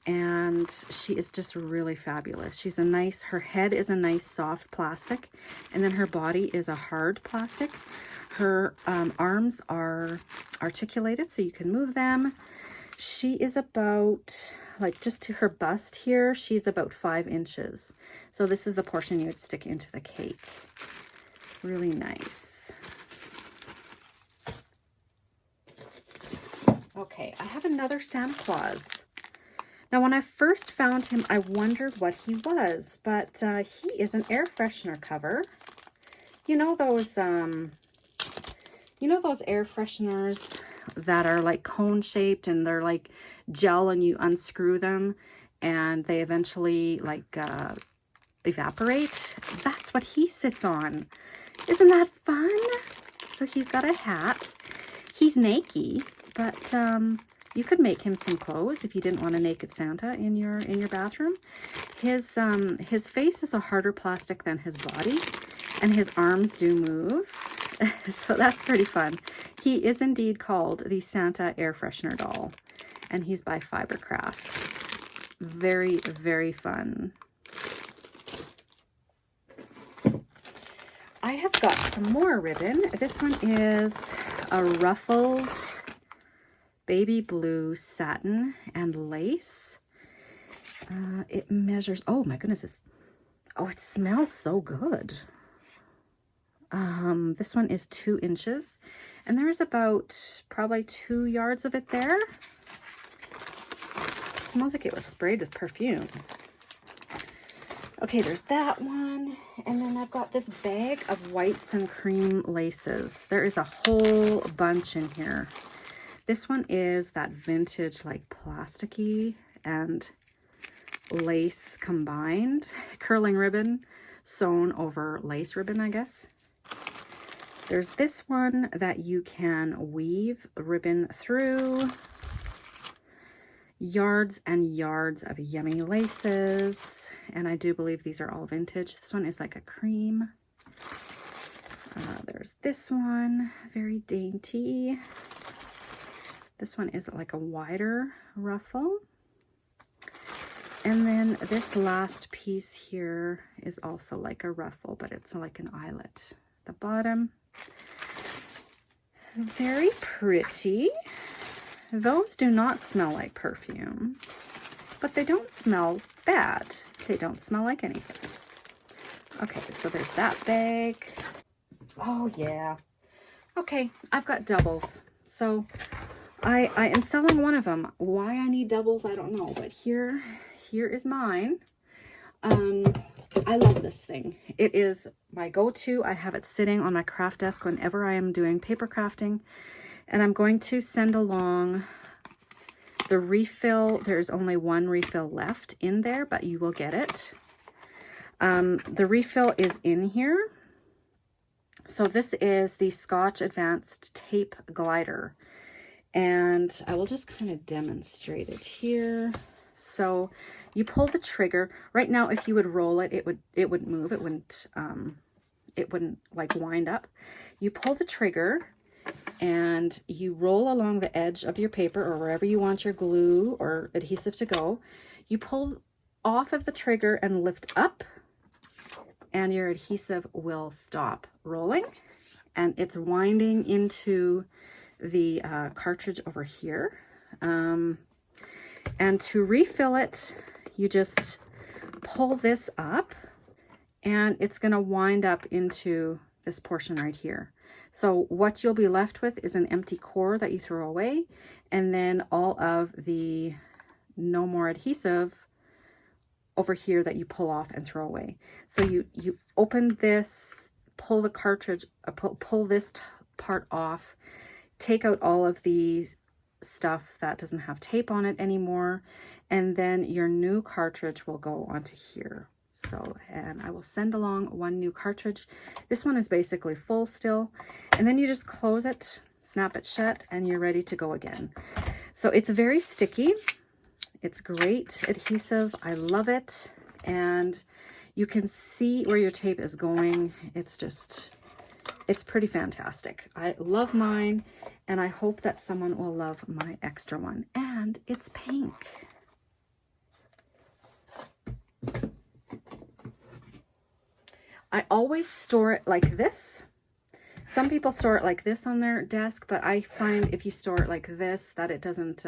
and she is just really fabulous. She's a nice, her head is a nice soft plastic, and then her body is a hard plastic. Her arms are articulated, so you can move them. She is about, like, just to her bust here, she's about 5 inches. So this is the portion you would stick into the cake. Really nice. Okay, I have another Santa Claus. Now, when I first found him, I wondered what he was, but he is an air freshener cover. You know those air fresheners that are like cone shaped and they're like gel, and you unscrew them and they eventually like evaporate? That's what he sits on. Isn't that fun? So he's got a hat. He's naked, but you could make him some clothes if you didn't want a naked Santa in your bathroom. His face is a harder plastic than his body, and his arms do move. So that's pretty fun. He is indeed called the Santa Air Freshener Doll, and he's by Fibercraft. Very, very fun. I have got some more ribbon. This one is a ruffled baby blue satin and lace. It measures, oh my goodness, it smells so good. This one is 2 inches, and there's about probably 2 yards of it there. It smells like it was sprayed with perfume. Okay, there's that one, and then I've got this bag of whites and cream laces. There is a whole bunch in here. This one is that vintage, like, plasticky and lace combined. Curling ribbon sewn over lace ribbon, I guess. There's this one that you can weave ribbon through. Yards and yards of yummy laces. And I do believe these are all vintage. This one is like a cream. There's this one, very dainty. This one is like a wider ruffle. And then this last piece here is also like a ruffle, but it's like an eyelet at the bottom. Very pretty. Those do not smell like perfume, but they don't smell bad. They don't smell like anything. Okay, so there's that bag. Oh yeah. Okay, I've got doubles. So I am selling one of them. Why I need doubles, I don't know, but here is mine. I love this thing. It is my go-to. I have it sitting on my craft desk whenever I am doing paper crafting. And I'm going to send along the refill. There's only one refill left in there, but you will get it. The refill is in here. So this is the Scotch Advanced Tape Glider. And I will just kind of demonstrate it here. So you pull the trigger. Right now, if you would roll it, it would move. It wouldn't like wind up. You pull the trigger and you roll along the edge of your paper or wherever you want your glue or adhesive to go. You pull off of the trigger and lift up, and your adhesive will stop rolling, and it's winding into the cartridge over here. And to refill it, you just pull this up, and it's going to wind up into this portion right here. So what you'll be left with is an empty core that you throw away, and then all of the no more adhesive over here that you pull off and throw away. So you open this, pull the cartridge, pull this part off, take out all of the stuff that doesn't have tape on it anymore, and then your new cartridge will go onto here. So, and I will send along one new cartridge. This one is basically full still, and then you just close it, snap it shut, and you're ready to go again. So it's very sticky. It's great adhesive. I love it. And you can see where your tape is going. It's just, It's pretty fantastic. I love mine, and I hope that someone will love my extra one. And it's pink. I always store it like this. Some people store it like this on their desk, but I find if you store it like this, that it doesn't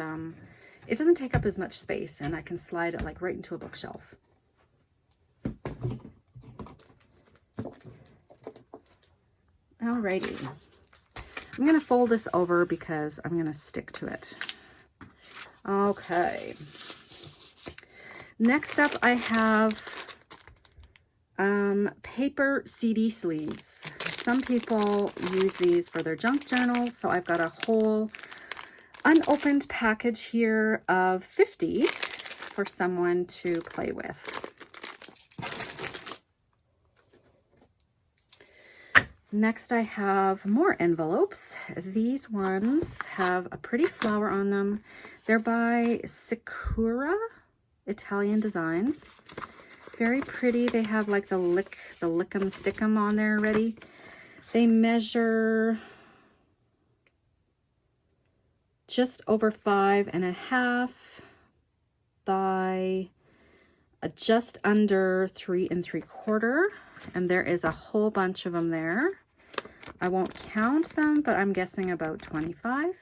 take up as much space, and I can slide it like right into a bookshelf. Alrighty. I'm going to fold this over because I'm going to stick to it. Okay. Next up, I have paper CD sleeves. Some people use these for their junk journals, so I've got a whole unopened package here of 50 for someone to play with. Next, I have more envelopes. These ones have a pretty flower on them. They're by Sakura Italian Designs. Very pretty. They have like the lick'em stick'em on there already. They measure just over 5.5 by just under 3 3/4, and there is a whole bunch of them there. I won't count them, but I'm guessing about 25.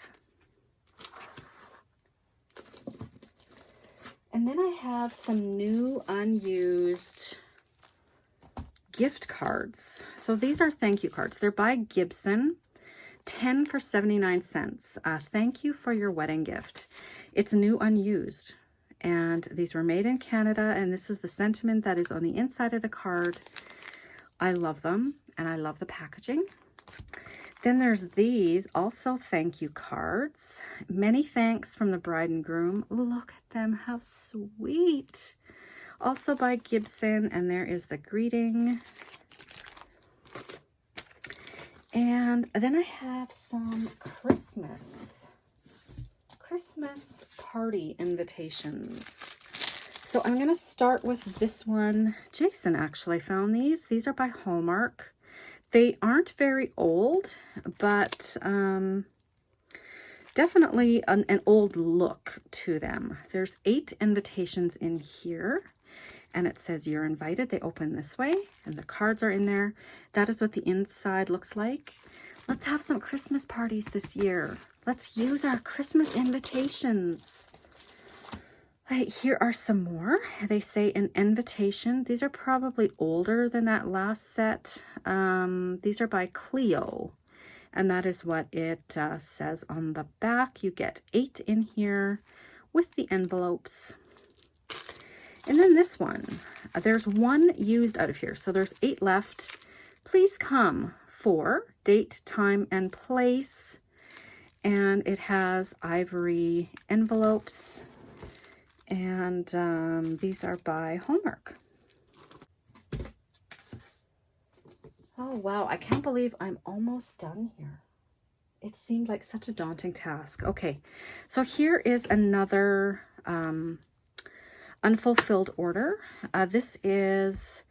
And then I have some new unused gift cards. So these are thank you cards. They're by Gibson, 10 for 79 cents. Thank you for your wedding gift. It's new unused. And these were made in Canada, and this is the sentiment that is on the inside of the card. I love them, and I love the packaging. Then there's these, also thank you cards. Many thanks from the bride and groom. Look at them, how sweet. Also by Gibson, and there is the greeting. And then I have some Christmas party invitations. So I'm going to start with this one. Jason actually found these. These are by Hallmark. They aren't very old, but definitely an old look to them. There's 8 invitations in here, and it says you're invited. They open this way, and the cards are in there. That is what the inside looks like. Let's have some Christmas parties this year. Let's use our Christmas invitations. Right, here are some more. They say an invitation. These are probably older than that last set. These are by Cleo, and that is what it says on the back. You get 8 in here with the envelopes. And then this one, there's 1 used out of here, so there's 8 left. Please come for date, time, and place. And it has ivory envelopes. And these are by Hallmark. Oh, wow. I can't believe I'm almost done here. It seemed like such a daunting task. Okay, so here is another unfulfilled order. This is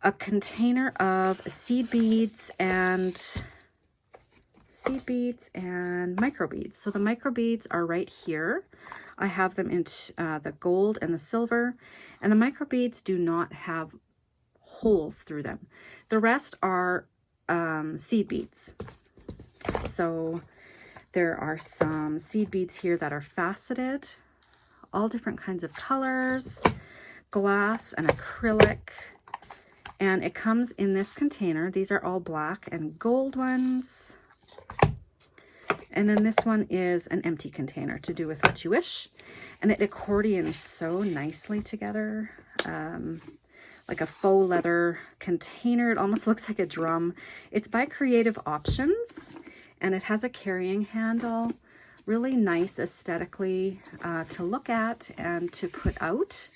a container of seed beads and microbeads. So the microbeads are right here. I have them in the gold and the silver, and the microbeads do not have holes through them. The rest are seed beads. So there are some seed beads here that are faceted, all different kinds of colors, glass and acrylic, and it comes in this container. These are all black and gold ones. And then this one is an empty container, to do with what you wish. And it accordions so nicely together, like a faux leather container. It almost looks like a drum. It's by Creative Options, and it has a carrying handle. Really nice aesthetically to look at and to put out.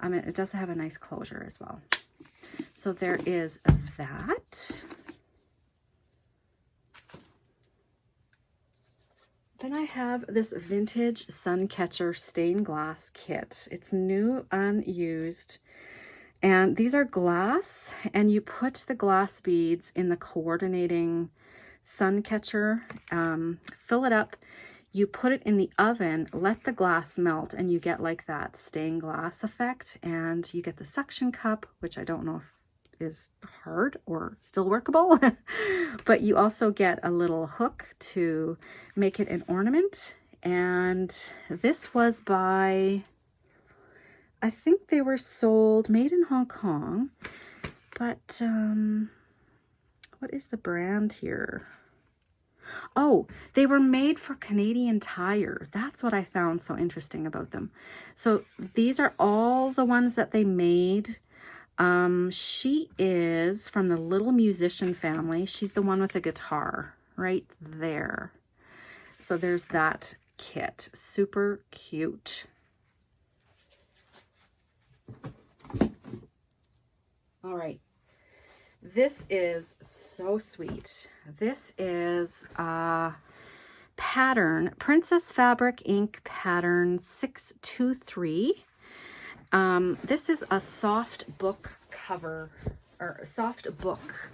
It does have a nice closure as well. So there is that. Then I have this vintage Suncatcher stained glass kit. It's new, unused. And these are glass, and you put the glass beads in the coordinating suncatcher, fill it up, you put it in the oven, let the glass melt, and you get like that stained glass effect, and you get the suction cup, which I don't know if is hard or still workable, but you also get a little hook to make it an ornament. And this was by, I think they were sold, made in Hong Kong, but what is the brand here? Oh, they were made for Canadian Tire. That's what I found so interesting about them. So these are all the ones that they made. She is from the Little Musician family. She's the one with the guitar right there. So there's that kit. Super cute. All right. This is so sweet. This is a pattern, Princess Fabric Ink pattern 623. This is a soft book cover, or soft book.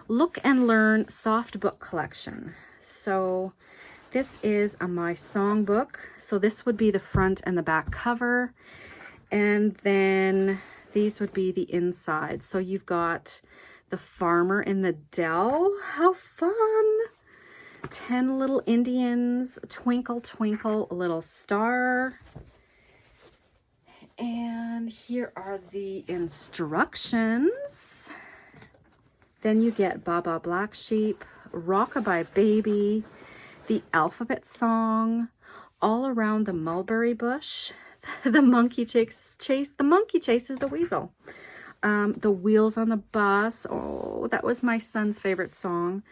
Look and Learn soft book collection. So this is my songbook. So this would be the front and the back cover. And then these would be the inside. So you've got the farmer in the dell. How fun! 10 little Indians, twinkle, twinkle, little star. And here are the instructions. Then you get Baba Black Sheep, Rockabye Baby, the alphabet song, All Around the Mulberry Bush, the monkey chase, the monkey chases the weasel. The Wheels on the Bus. Oh, that was my son's favorite song.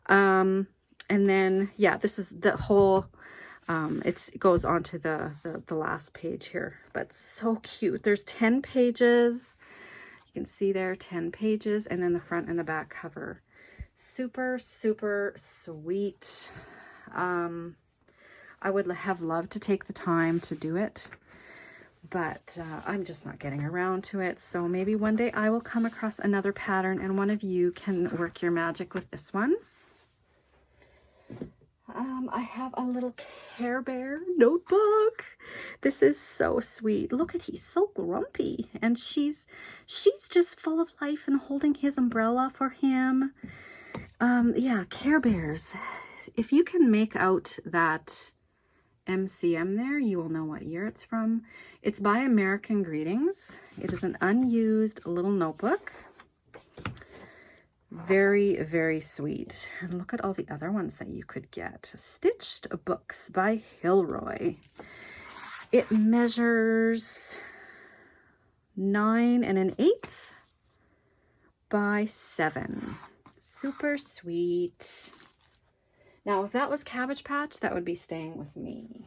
And then, yeah, this is the whole, it goes on to the last page here, but so cute. There's 10 pages. You can see there 10 pages, and then the front and the back cover. Super, super sweet. I would have loved to take the time to do it, but I'm just not getting around to it. So maybe one day I will come across another pattern and one of you can work your magic with this one. I have a little Care Bear notebook. This is so sweet. Look at, he's so grumpy, and she's just full of life and holding his umbrella for him. Yeah, Care Bears. If you can make out that MCM there, you will know what year it's from. It's by American Greetings. It is an unused little notebook. Very, very sweet. And look at all the other ones that you could get. Stitched Books by Hilroy. It measures 9 1/8 by 7. Super sweet. Now, if that was Cabbage Patch, that would be staying with me.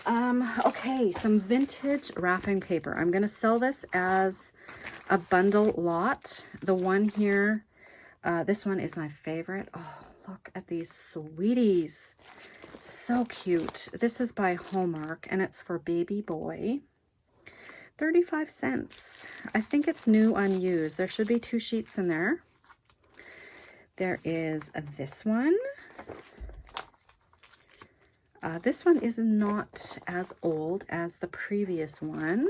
Okay, some vintage wrapping paper. I'm going to sell this as a bundle lot. The one here, this one is my favorite. Oh, look at these sweeties. So cute. This is by Hallmark, and it's for baby boy. 35 cents. I think it's new unused. There should be 2 sheets in there. There is this one. This one is not as old as the previous one.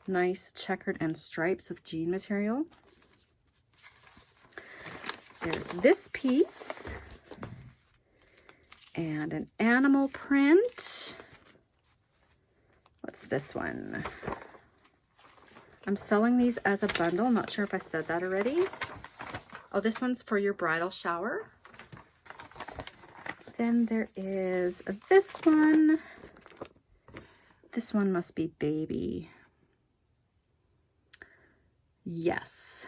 Nice checkered and stripes with jean material. There's this piece. And an animal print. What's this one? I'm selling these as a bundle. Not sure if I said that already. Oh, this one's for your bridal shower. Then there is this one. This one must be baby. Yes.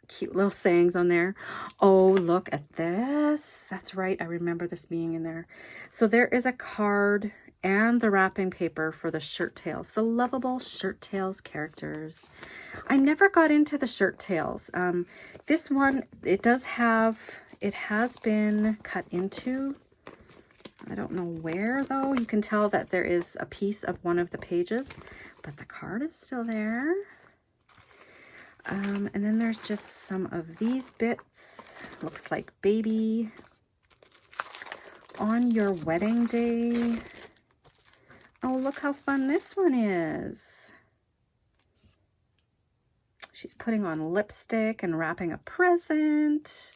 Cute little sayings on there. Oh, look at this. That's right. I remember this being in there. So there is a card and the wrapping paper for the shirt tails, the lovable shirt tails characters. I never got into the shirt tails. This one, it has been cut into I don't know where though. You can tell that there is a piece of one of the pages, but the card is still there. And then there's just some of these bits. Looks like baby on your wedding day. Oh, look how fun this one is. She's putting on lipstick and wrapping a present.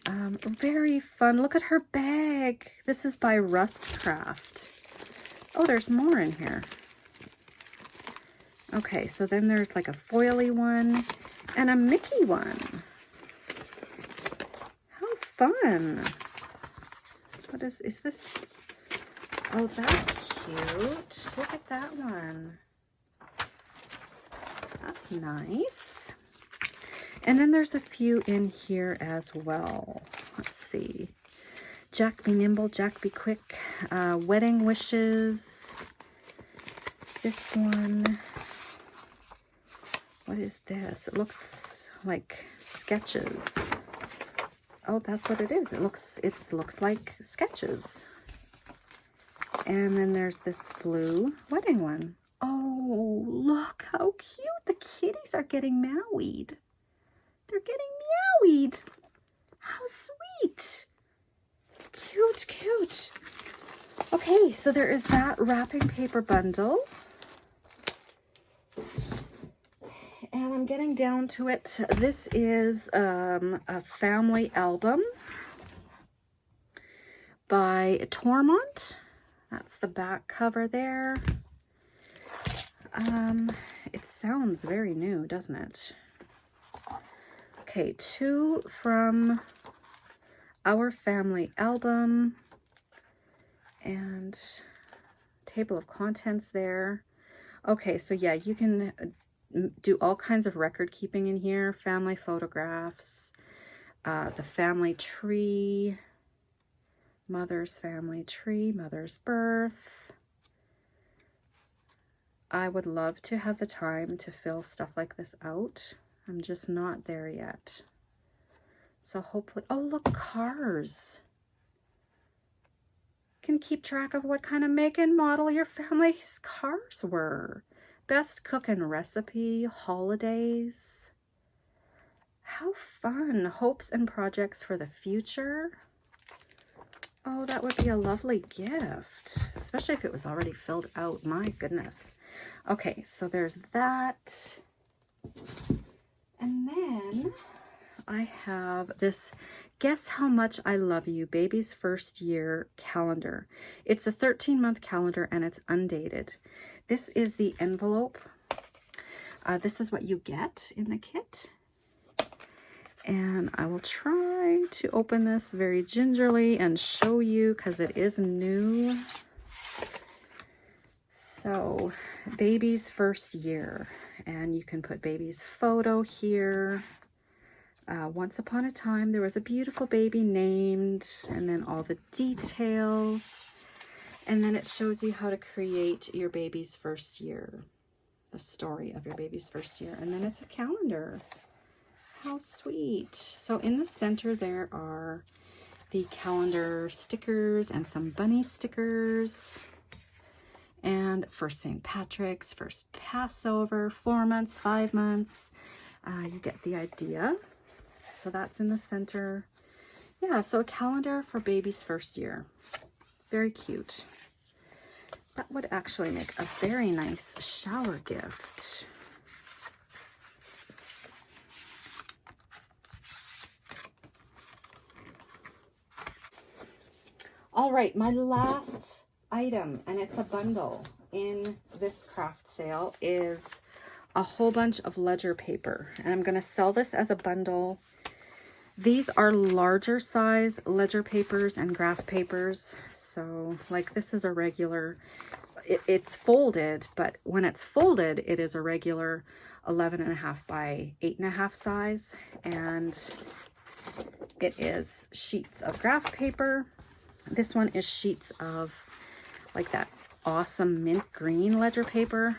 Very fun. Look at her bag. This is by Rust Craft. Oh, there's more in here. Okay, so then there's like a foily one and a Mickey one. How fun. What is this? Oh, that's cute. Look at that one. That's nice. And then there's a few in here as well. Let's see. Jack be nimble, Jack be quick. Wedding wishes. This one. What is this? It looks like sketches. Oh, that's what it is. It looks like sketches. And then there's this blue wedding one. Oh, look how cute. The kitties are getting married. They're getting married. How sweet. Cute, cute. Okay, so there is that wrapping paper bundle. And I'm getting down to it. This is a family album by Tormont. That's the back cover there. It sounds very new, doesn't it? Okay, 2 from Our Family Album. And table of contents there. Okay, so yeah, you can do all kinds of record keeping in here. Family photographs, the family tree, mother's family tree, mother's birth. I would love to have the time to fill stuff like this out. I'm just not there yet. So hopefully, oh look, cars. Can keep track of what kind of make and model your family's cars were. Best cooking recipe, holidays. How fun. Hopes and projects for the future. Oh, that would be a lovely gift, especially if it was already filled out. My goodness. Okay, so there's that. And then I have this Guess How Much I Love You Baby's First Year calendar. It's a 13-month calendar and it's undated. This is the envelope. This is what you get in the kit. And I will try to open this very gingerly and show you because it is new. So, baby's first year. And you can put baby's photo here. Once upon a time, there was a beautiful baby named, and then all the details. And then it shows you how to create your baby's first year. The story of your baby's first year. And then it's a calendar. How sweet. So in the center there are the calendar stickers and some bunny stickers. And first St. Patrick's, first Passover, 4 months, 5 months. You get the idea. So that's in the center. Yeah, so a calendar for baby's first year. Very cute. That would actually make a very nice shower gift. All right, my last item, and it's a bundle in this craft sale, is a whole bunch of ledger paper. And I'm going to sell this as a bundle. These are larger size ledger papers and graph papers. So like this is a regular, it's folded, but when it's folded, it is a regular 11.5 by 8.5 size. And it is sheets of graph paper. This one is sheets of like that awesome mint green ledger paper.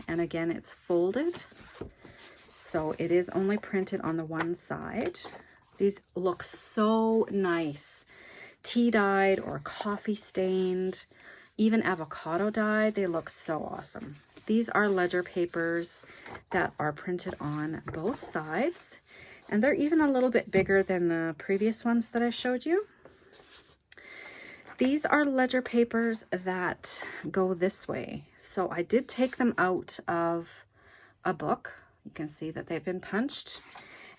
And again, it's folded. So it is only printed on the one side. These look so nice tea dyed or coffee stained, even avocado dyed. They look so awesome. These are ledger papers that are printed on both sides, and they're even a little bit bigger than the previous ones that I showed you. These are ledger papers that go this way. So I did take them out of a book. You can see that they've been punched,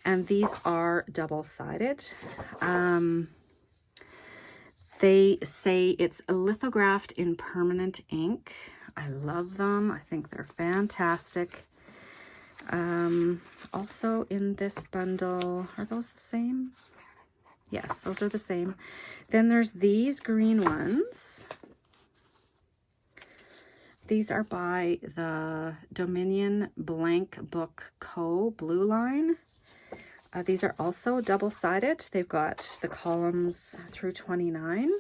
and these are double-sided. They say it's lithographed in permanent ink. I love them. I think they're fantastic. Also in this bundle, are those the same? Yes, those are the same. Then there's these green ones. These are by the Dominion Blank Book Co. Blue Line. These are also double-sided. They've got the columns through 29.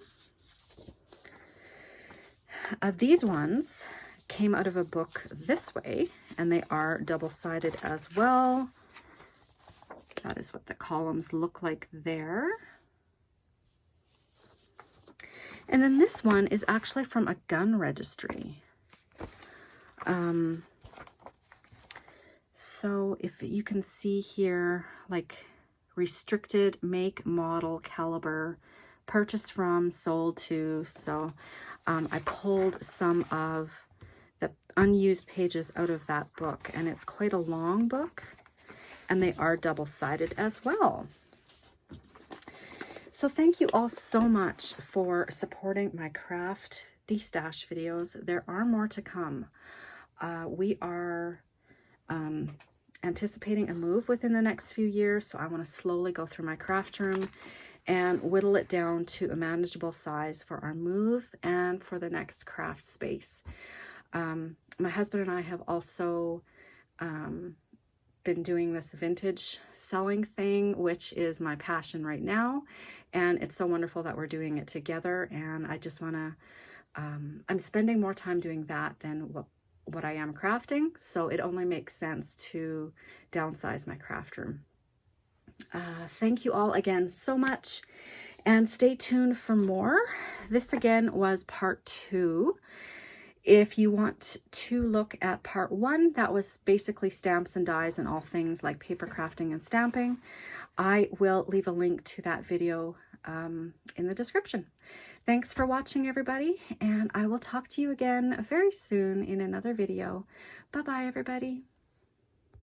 These ones came out of a book this way, and they are double-sided as well. That is what the columns look like there. And then this one is actually from a gun registry. So if you can see here, like restricted make, model, caliber, purchased from, sold to. So I pulled some of the unused pages out of that book, and it's quite a long book, and they are double-sided as well. So thank you all so much for supporting my craft de-stash videos. There are more to come. We are anticipating a move within the next few years, so I want to slowly go through my craft room and whittle it down to a manageable size for our move and for the next craft space. My husband and I have also been doing this vintage selling thing, which is my passion right now, and it's so wonderful that we're doing it together. And I just want to I'm spending more time doing that than what I am crafting, so it only makes sense to downsize my craft room. Thank you all again so much, and stay tuned for more. This again was part 2. If you want to look at part 1, that was basically stamps and dies and all things like paper crafting and stamping, I will leave a link to that video in the description. Thanks for watching, everybody, and I will talk to you again very soon in another video. Bye-bye, everybody.